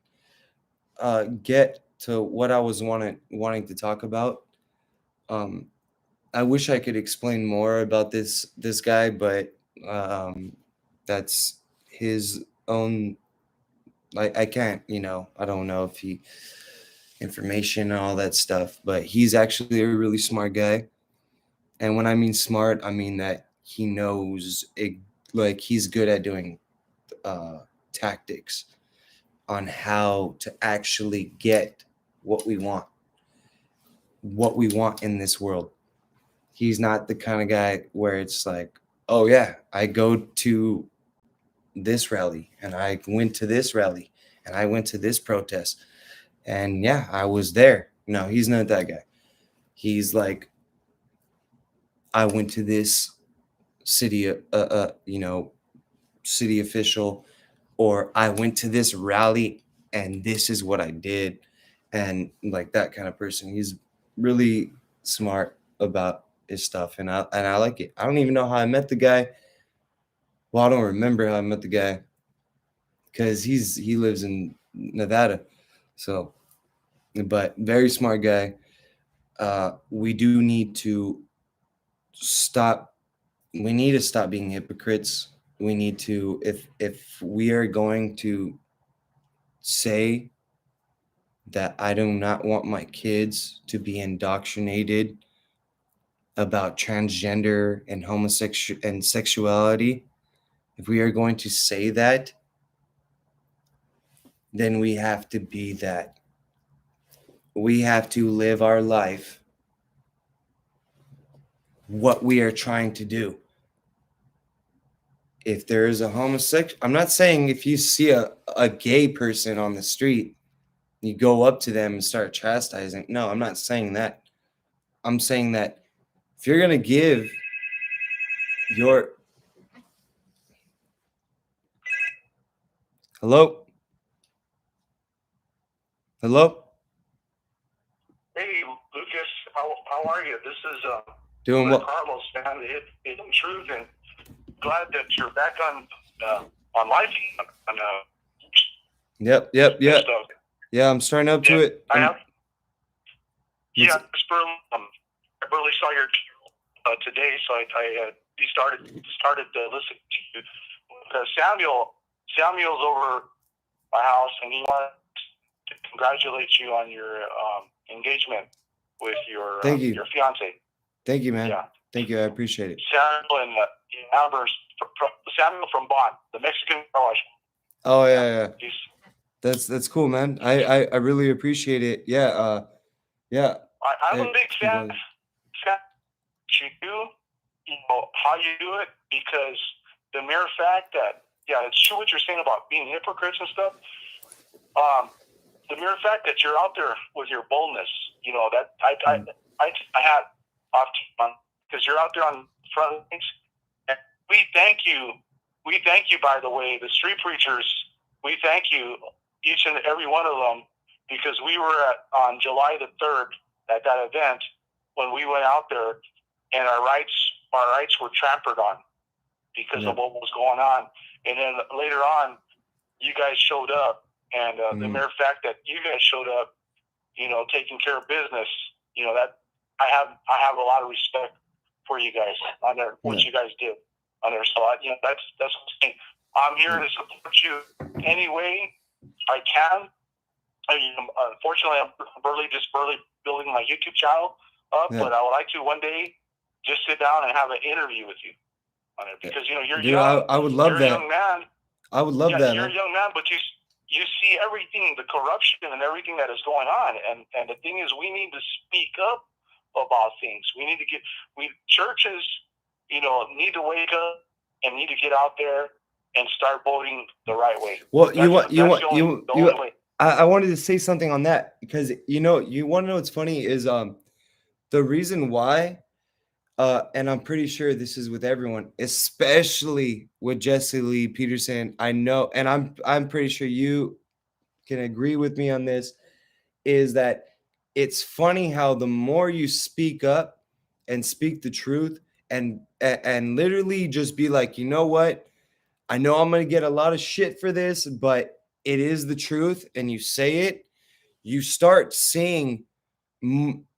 S1: get to what I was wanting to talk about. I wish I could explain more about this guy, but that's his own. Like I can't, I don't know if he information and all that stuff, but he's actually a really smart guy. And when I mean smart, I mean that he knows it, like he's good at doing tactics on how to actually get what we want in this world. He's not the kind of guy where it's like, oh yeah, I go to this rally and I went to this rally and I went to this protest and yeah, I was there. No, he's not that guy. He's like, I went to this city, city official, or I went to this rally and this is what I did. And like that kind of person. He's really smart about his stuff. And I like it. I don't even know how I met the guy. Well, I don't remember how I met the guy because he lives in Nevada. So, but very smart guy. We do need to stop. We need to stop being hypocrites. We need to, if we are going to say that I do not want my kids to be indoctrinated about transgender and homosexual and sexuality, if we are going to say that, then we have to be that. We have to live our life what we are trying to do. If there is a homosexual, I'm not saying if you see a gay person on the street you go up to them and start chastising. No, I'm not saying that. I'm saying that if you're gonna give your hello, hello,
S4: Hey, Lucas, how are you? This is
S1: doing what?
S4: Carlos, man. It's the truth, and glad that you're back on live on
S1: Yep.
S4: stuff.
S1: Yeah, I'm starting up to
S4: Yeah,
S1: it.
S4: I have.
S1: It's-
S4: Yeah, I barely saw your today, so I started listening to you. Samuel's over my house, and he wants to congratulate you on your engagement with your
S1: Thank you.
S4: your fiance.
S1: Thank you, man.
S4: Yeah.
S1: Thank you. I appreciate it.
S4: Samuel and Samuel from Bonn, the Mexican car wash.
S1: Oh yeah.
S4: He's,
S1: That's cool, man. I really appreciate it. Yeah. Yeah.
S4: I'm a
S1: Hey,
S4: big fan of you do, how you do it, because the mere fact that, it's true what you're saying about being hypocrites and stuff. The mere fact that you're out there with your boldness, that I had off on, because you're out there on front lines. And we thank you. We thank you, by the way, the street preachers. We thank you, each and every one of them, because we were on July the 3rd at that event when we went out there, and our rights were trampled on because of what was going on. And then later on, you guys showed up, and the mere fact that you guys showed up, taking care of business, that I have a lot of respect for you guys on there, what you guys did on there. So that's what I'm saying. I'm here to support you any way I can. Unfortunately, I'm barely building my YouTube channel up, but I would like to one day just sit down and have an interview with you on it, because you're young.
S1: I would love that.
S4: You're a young man.
S1: I would love that.
S4: You're a young man, but you see everything, the corruption and everything that is going on, and the thing is, we need to speak up about things. We need to churches, need to wake up and need to get out there and start voting the right way.
S1: Well, I wanted to say something on that, because you want to know what's funny is the reason why, and I'm pretty sure this is with everyone, especially with Jesse Lee Peterson. I know, and I'm pretty sure you can agree with me on this, is that it's funny how the more you speak up and speak the truth and literally just be like, you know what? I know I'm going to get a lot of shit for this, but it is the truth, and you say it, you start seeing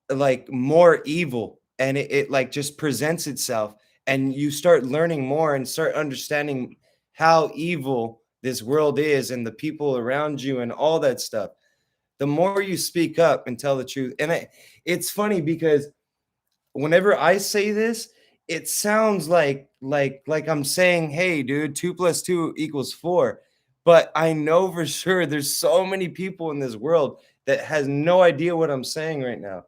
S1: like more evil, and it like just presents itself, and you start learning more and start understanding how evil this world is and the people around you and all that stuff. The more you speak up and tell the truth. And it's funny because whenever I say this, it sounds like I'm saying, hey, dude, 2 + 2 = 4. But I know for sure there's so many people in this world that has no idea what I'm saying right now.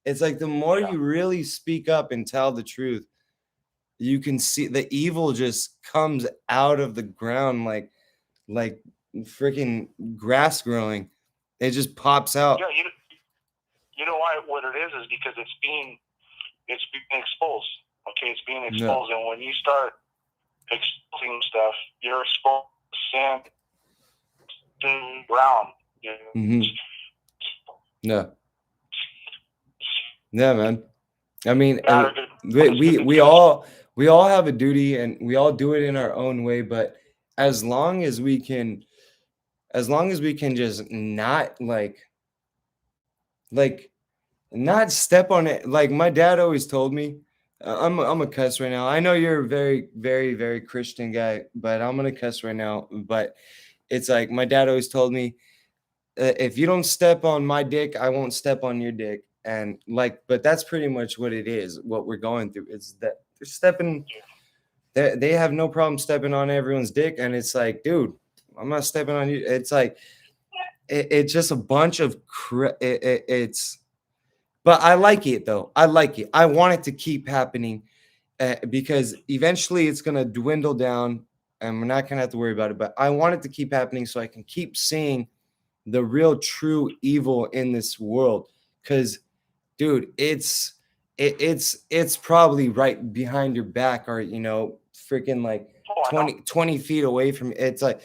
S1: It's like the more you really speak up and tell the truth, you can see the evil just comes out of the ground like freaking grass growing. It just pops out.
S4: Yeah, you know why? What it is because it's being exposed. Okay, it's being exposed, and when you start exposing stuff, you're exposed to sin, brown.
S1: Yeah, man. I mean, we all have a duty, and we all do it in our own way. But as long as we can just not not step on it. Like my dad always told me, I'm a cuss right now. I know you're a very, very, very Christian guy, but I'm gonna cuss right now. But it's like my dad always told me, if you don't step on my dick, I won't step on your dick. And but that's pretty much what it is. What we're going through is that they're stepping. They have no problem stepping on everyone's dick, and it's like, dude, I'm not stepping on you. It's like it's just a bunch of it's. But I like it though. I like it. I want it to keep happening because eventually it's gonna dwindle down, and we're not gonna have to worry about it. But I want it to keep happening so I can keep seeing the real true evil in this world. Because, dude, it's probably right behind your back, or freaking like
S4: Oh, I know.
S1: 20 feet away from it. It's like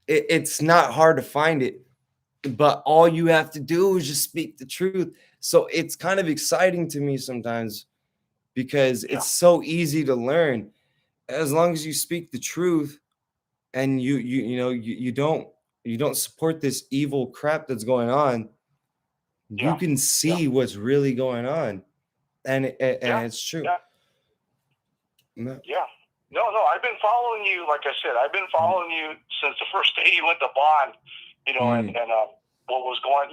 S1: it's not hard to find it, but all you have to do is just speak the truth. So it's kind of exciting to me sometimes, because
S4: Yeah.
S1: it's so easy to learn as long as you speak the truth, and you don't support this evil crap that's going on. You
S4: Yeah.
S1: can see what's really going on, and
S4: Yeah.
S1: it's true.
S4: Yeah.
S1: No.
S4: Yeah. No, I've been following you. Like I said, I've been following you since the first day you went to Bond, and what was going,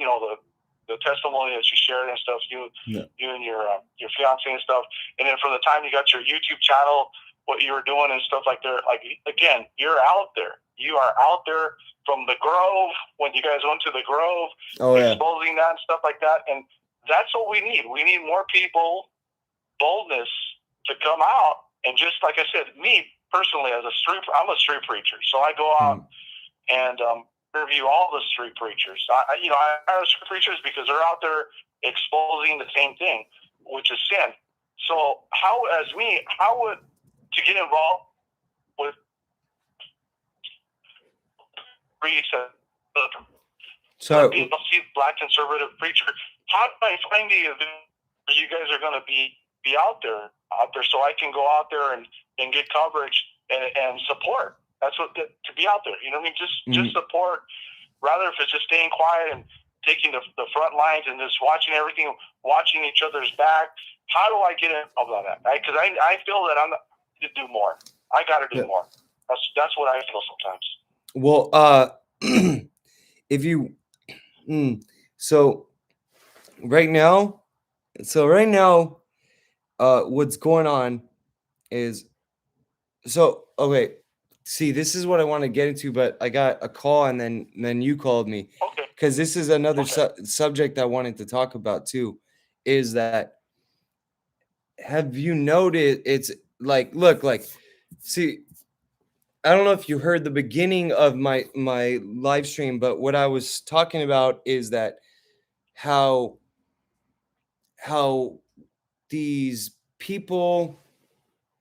S4: the testimony that you shared and stuff, you and your fiance and stuff. And then from the time you got your YouTube channel, what you were doing and stuff like that, like, again, you're out there. You are out there from the Grove, when you guys went to the Grove, exposing that and stuff like that. And that's what we need. We need more people, boldness to come out. And just like I said, me personally, I'm a street preacher. So I go out and interview all the street preachers. I hire street preachers because they're out there exposing the same thing, which is sin. So how would to get involved with Black conservative preacher? How do I find the event where you guys are going to be out there, so I can go out there and get coverage and support? That's what to be out there. You know what I mean? Just support, rather if it's just staying quiet and taking the front lines and just watching everything, watching each other's back. How do I get involved on that? Because I feel that I'm to do more. I got to do more. That's what I feel sometimes.
S1: Well, if you, so right now, what's going on is, okay. See, this is what I want to get into, but I got a call, and then you called me.
S4: Okay.
S1: Because this is another subject I wanted to talk about too, is that, have you noticed, it's like, look, like, see, I don't know if you heard the beginning of my live stream, but what I was talking about is that how these people,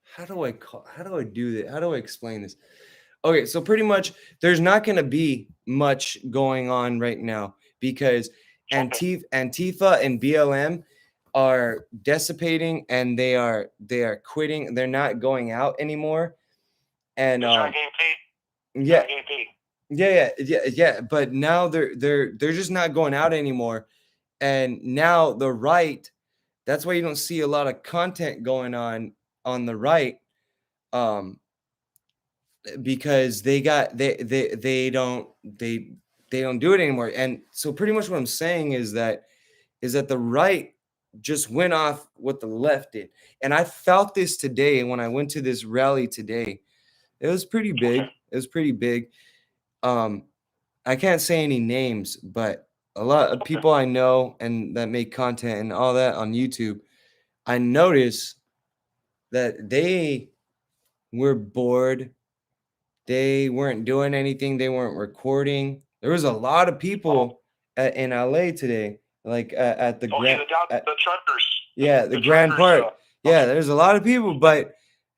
S1: how do I do that? How do I explain this? Okay, so pretty much there's not going to be much going on right now, because Antifa and BLM are dissipating, and they are quitting. They're not going out anymore. And
S4: they're not getting paid.
S1: Yeah. But now they're just not going out anymore. And now the right, that's why you don't see a lot of content going on the right, because they don't do it anymore. And so pretty much what I'm saying is that the right just went off what the left did. And I felt this today when I went to this rally today. It was pretty big. It was pretty big. I can't say any names, but a lot of people I know and that make content and all that on YouTube, I noticed that they were bored. They weren't doing anything. They weren't recording. There was a lot of people in LA today, like at the
S4: Grand. The truckers.
S1: Yeah, the Grand Park. Yeah, there's a lot of people, but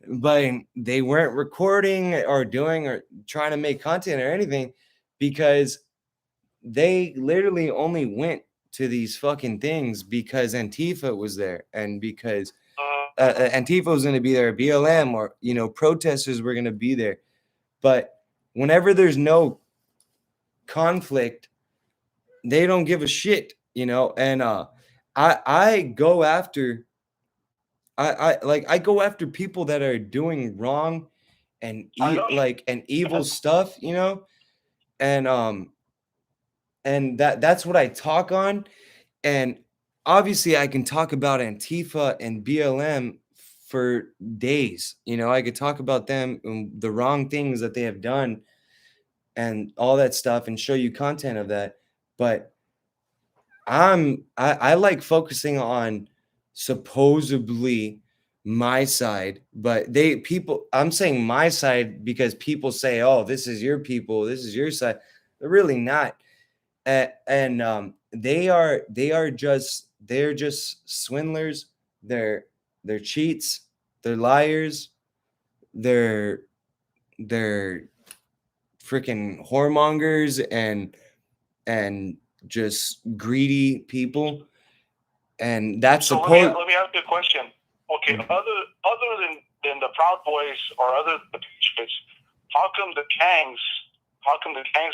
S1: they weren't recording or doing or trying to make content or anything, because they literally only went to these fucking things because Antifa was there, and because Antifa was going to be there, BLM, or protesters were going to be there. But whenever there's no conflict, they don't give a shit, and I go after I go after people that are doing wrong and evil stuff, and that's what I talk on. And obviously I can talk about Antifa and BLM for days. I could talk about them and the wrong things that they have done and all that stuff and show you content of that. But I like focusing on supposedly my side, but I'm saying my side because people say, oh, this is your people, this is your side. They're really not. and they're just swindlers. They're cheats. They're liars. They're freaking whoremongers and just greedy people. And that's
S4: So
S1: supposed.
S4: let me ask you a question. Okay, other than the Proud Boys or other the Patriots, how come the gangs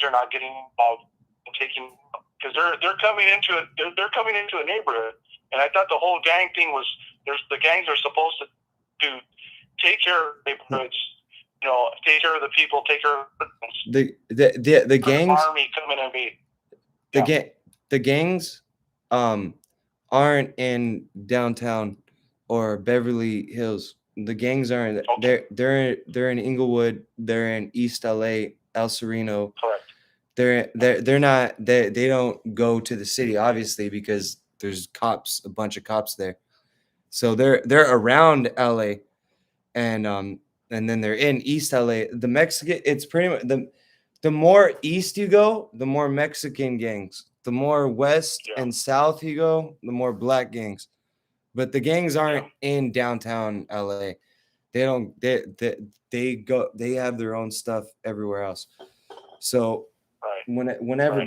S4: are not getting involved and taking, because they're coming into a neighborhood, and I thought the whole gang thing was the gangs are supposed to take care of neighborhoods, take care of the people, take care of
S1: the gangs.
S4: Army coming and be
S1: The gangs aren't in downtown or Beverly Hills. The gangs aren't.
S4: Okay.
S1: They're in Inglewood. They're in East LA, El Sereno.
S4: Correct.
S1: They're not. They don't go to the city, obviously, because there's a bunch of cops there. So they're around LA, and then they're in East LA. The Mexican. It's pretty much the more east you go, the more Mexican gangs. The more west and south you go, the more black gangs. But the gangs aren't in downtown LA. They don't. They go. They have their own stuff everywhere else. So whenever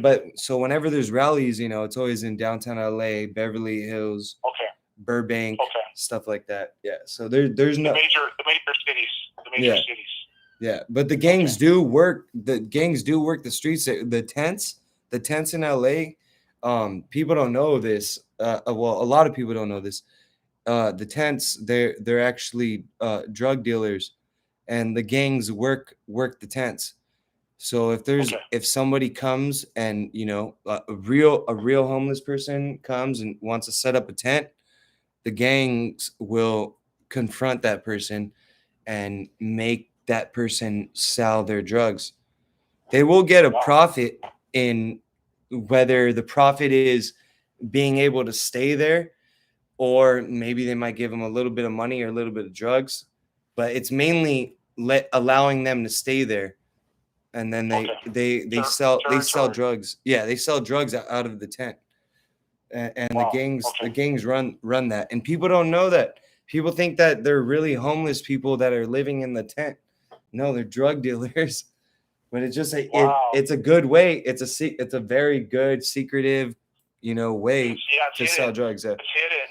S1: there's rallies, it's always in downtown LA, Beverly Hills, Burbank, stuff like that. Yeah. So there's no
S4: the major cities.
S1: Yeah, but the gangs do work. The gangs do work the streets. The tents in LA. People don't know this. Well, a lot of people don't know this. The tents, they're actually drug dealers, and the gangs work the tents. So if somebody comes and a real homeless person comes and wants to set up a tent, the gangs will confront that person and make that person sell their drugs. They will get a profit in whether the profit is being able to stay there, or maybe they might give them a little bit of money or a little bit of drugs, but it's mainly allowing them to stay there. And then they sell drugs. Yeah, they sell drugs out of the tent. And the gangs run that. And people don't know that. People think that they're really homeless people that are living in the tent. No, they're drug dealers. But it's just it's a good way. It's a very good secretive, way to sell drugs.
S4: It's hidden.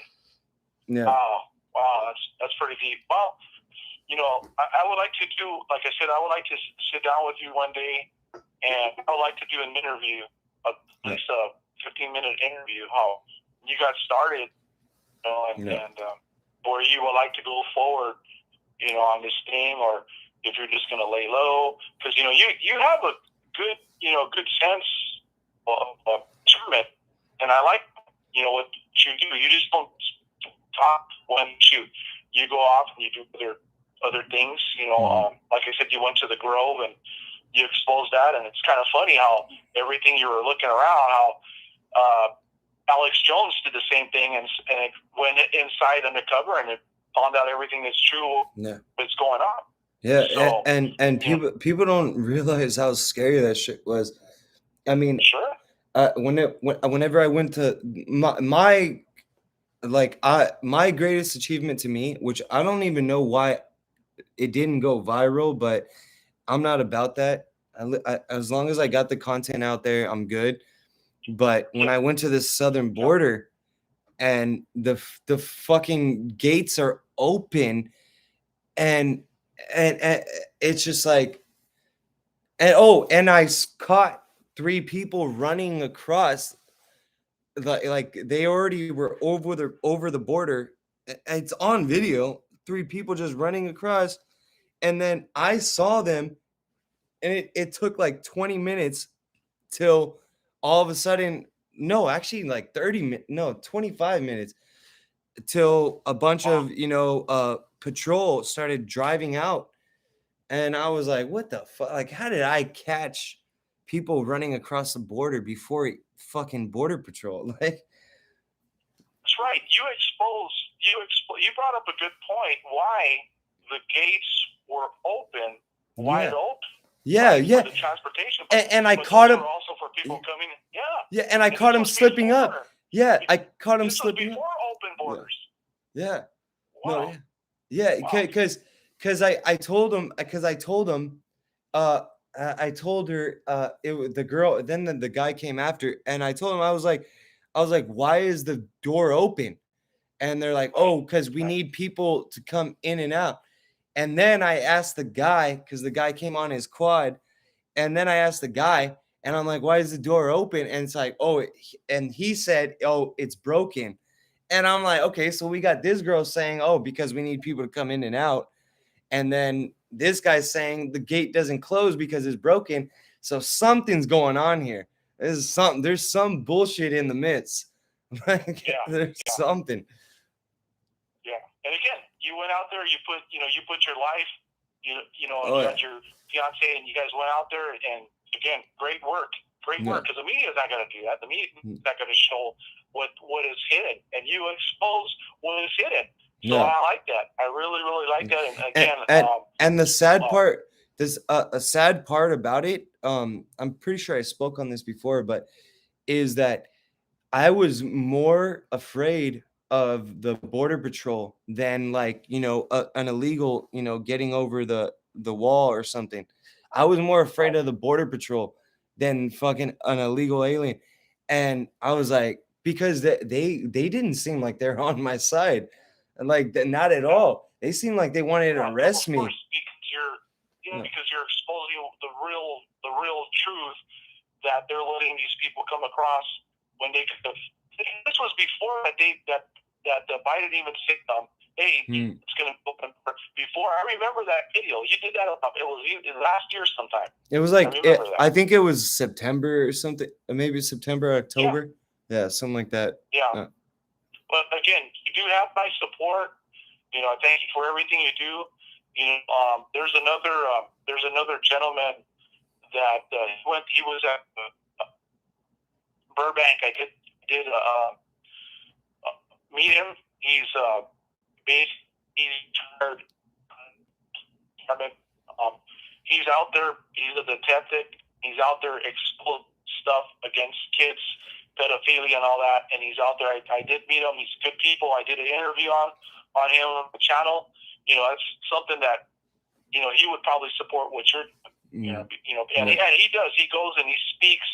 S1: Yeah.
S4: Wow, that's pretty deep. Well, I would like to do, like I said, I would like to sit down with you one day, and I would like to do an interview, at least a 15-minute interview, how you got started, and where you would like to go forward, on this thing, or if you're just going to lay low, because you have a good good sense of discernment, and I like what you do. You just don't talk when you go off and you do other things. Like I said, you went to the Grove and you exposed that, and it's kind of funny how everything you were looking around, how Alex Jones did the same thing, and it went inside undercover and it found out everything that's true that's going on.
S1: Yeah, so, and people don't realize how scary that shit was. I mean,
S4: sure.
S1: Whenever I went to my greatest achievement to me, which I don't even know why it didn't go viral, but I'm not about that. As long as I got the content out there, I'm good. But when I went to the southern border and the fucking gates are open, and it's just like, and I caught 3 people running across, like they already were over the border. It's on video. 3 people just running across, and then I saw them, and it took like 20 minutes till all of a sudden, no, actually like 25 minutes till a bunch of patrol started driving out, and I was like, what the fuck? Like, how did I catch people running across the border before fucking border patrol? Like,
S4: that's right. You brought up a good point. Why the gates were open, wide open.
S1: Yeah.
S4: For the transportation.
S1: And I caught him
S4: also for people coming.
S1: Yeah, and I
S4: And
S1: caught
S4: this
S1: him
S4: was
S1: slipping up.
S4: before-
S1: Yeah, I caught him
S4: This was
S1: slipping up.
S4: before open borders.
S1: Yeah.
S4: Wow.
S1: No, yeah.
S4: Wow.
S1: Because I told him, uh I told her it was the girl, then the guy came after, and I told him, I was like, why is the door open? And they're like, oh, because we need people to come in and out. And then I asked the guy, because the guy came on his quad, and then I asked the guy, and I'm like, why is the door open? And it's like, oh, and he said, oh, it's broken. And I'm like, okay, so we got this girl saying, oh, because we need people to come in and out. And then this guy's saying the gate doesn't close because it's broken. So something's going on here. There's some bullshit in the midst. Like,
S4: Yeah,
S1: there's something.
S4: Yeah. And again, you went out there, you put your life,
S1: Oh,
S4: you got your fiance, and you guys went out there, and again, great work.
S1: Yeah.
S4: Because the media is not going to do that. The media is not going to show what is hidden, and you expose what is hidden. So
S1: Yeah.
S4: I like that. I really, really like that. And again,
S1: and the sad part, there's a sad part about it. I'm pretty sure I spoke on this before, but is that I was more afraid of the border patrol than, like, an illegal, getting over the wall or something. I was more afraid of the border patrol than fucking an illegal alien. And I was like, because they didn't seem like they're on my side. And like, not at all. They seemed like they wanted to arrest me.
S4: Because you're exposing the real truth that they're letting these people come across when they could have. This was before that Biden even said, hey, it's going to open. Before, I remember that video. You did that. It was last year sometime.
S1: It was like, I think it was September or something. Maybe September, October. Yeah, something like that.
S4: Yeah. But again, you do have my support. I thank you for everything you do. There's another gentleman that he was at Burbank. I did meet him. He's retired. He's out there. He's a detective. He's out there exposing stuff against kids, pedophilia, and all that. And he's out there. I did meet him. He's good people. I did an interview on him on the channel. That's something that he would probably support what you're. And he does. He goes and he speaks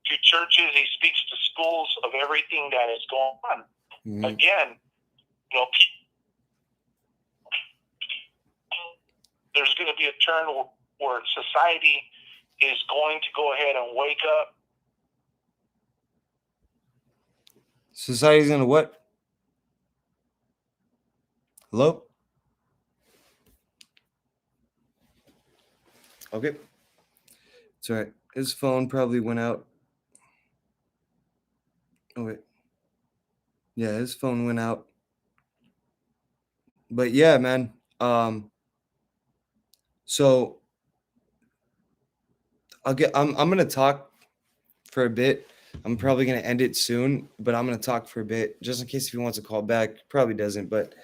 S4: to churches. He speaks to schools of everything that is going on. Again, there's going to be a turn where society is going to go ahead and wake up.
S1: Society's going to what? Hello? Okay. It's all right. His phone probably went out. Oh, wait. Yeah, his phone went out. But yeah, man. So I'm gonna talk for a bit. I'm probably gonna end it soon, but I'm gonna talk for a bit just in case if he wants to call back. Probably doesn't, but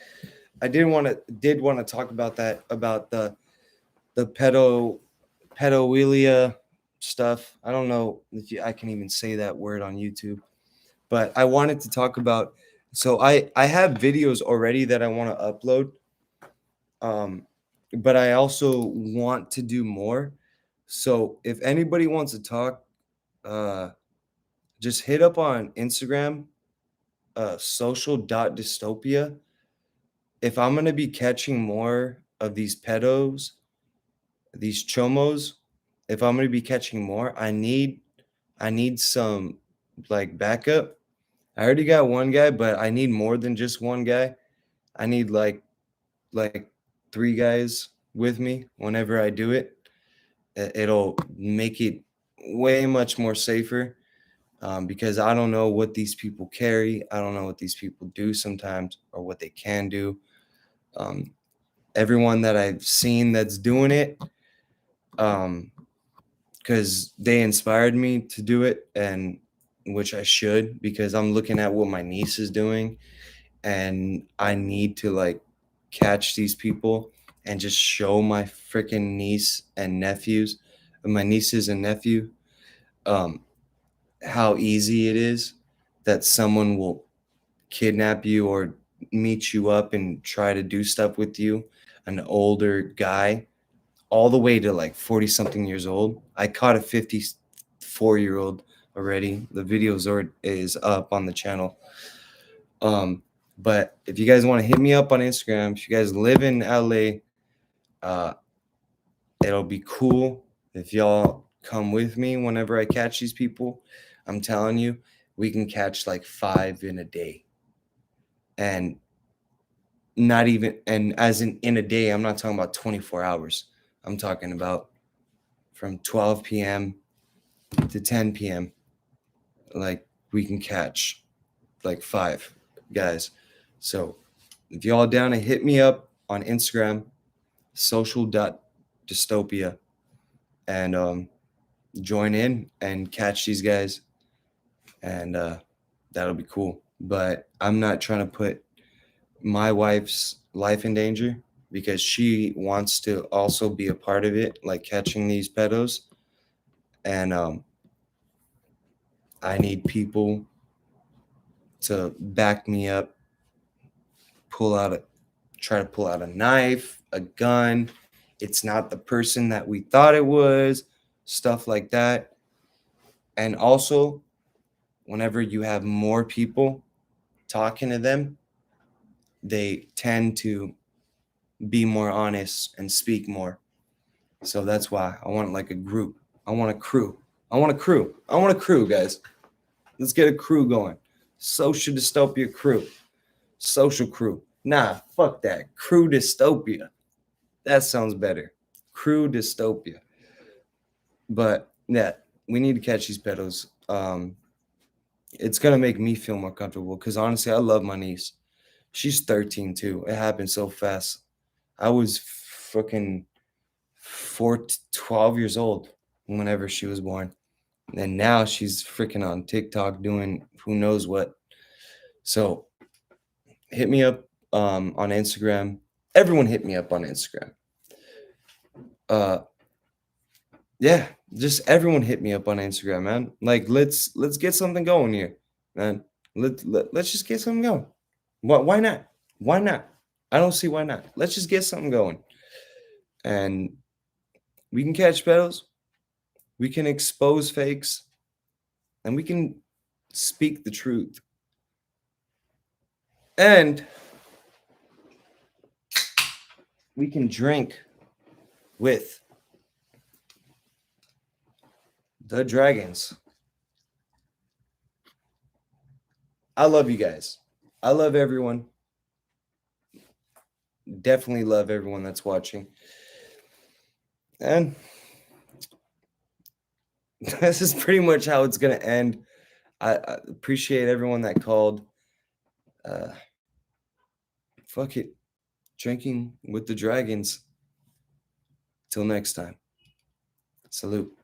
S1: I did want to talk about that, about the pedophilia stuff. I don't know if I can even say that word on YouTube, but I wanted to talk about. So I have videos already that I want to upload, but I also want to do more. So if anybody wants to talk, just hit up on Instagram, social.dystopia. If I'm going to be catching more of these pedos, these chomos, if I'm going to be catching more, I need some like backup. I already got one guy, but I need more than just one guy. I need like 3 guys with me whenever I do it. It'll make it way much more safer, because I don't know what these people carry. I don't know what these people do sometimes or what they can do. Everyone that I've seen that's doing it, because they inspired me to do it, and which I should, because I'm looking at what my niece is doing, and I need to like catch these people and just show my freaking niece and nephews, my nieces and nephew, how easy it is that someone will kidnap you or meet you up and try to do stuff with you, an older guy, all the way to like 40 something years old. I caught a 54-year-old already. The videos is up on the channel. But if you guys want to hit me up on Instagram, if you guys live in LA, it'll be cool if y'all come with me whenever I catch these people. I'm telling you, we can catch like 5 in a day. And not even, and as in a day, I'm not talking about 24 hours. I'm talking about from 12 p.m. to 10 p.m. Like we can catch like 5 guys. So if y'all down to hit me up on Instagram, social.dystopia, and join in and catch these guys, and that'll be cool. But I'm not trying to put my wife's life in danger because she wants to also be a part of it, like catching these pedos. And I need people to back me up, try to pull out a knife, a gun. It's not the person that we thought it was, stuff like that. And also, whenever you have more people talking to them, they tend to be more honest and speak more. So that's why I want like a group. I want a crew. I want a crew. I want a crew, guys. Let's get a crew going. Social dystopia crew. Social crew. Nah, fuck that. Crew dystopia. That sounds better. Crew dystopia. But yeah, we need to catch these pedos. It's gonna make me feel more comfortable because honestly, I love my niece. She's 13 too. It happened so fast. I was fucking 12 years old whenever she was born. And now she's freaking on TikTok doing who knows what. So hit me up on Instagram. Everyone hit me up on Instagram. Yeah, just everyone hit me up on Instagram, man. Like let's get something going here, man. Let's just get something going. Why not? Why not? I don't see why not. Let's just get something going. And we can catch pedos. We can expose fakes. And we can speak the truth. And we can drink with the dragons. I love you guys. I love everyone. Definitely love everyone that's watching. And this is pretty much how it's going to end. I appreciate everyone that called. Fuck it. Drinking with the dragons. Till next time. Salute.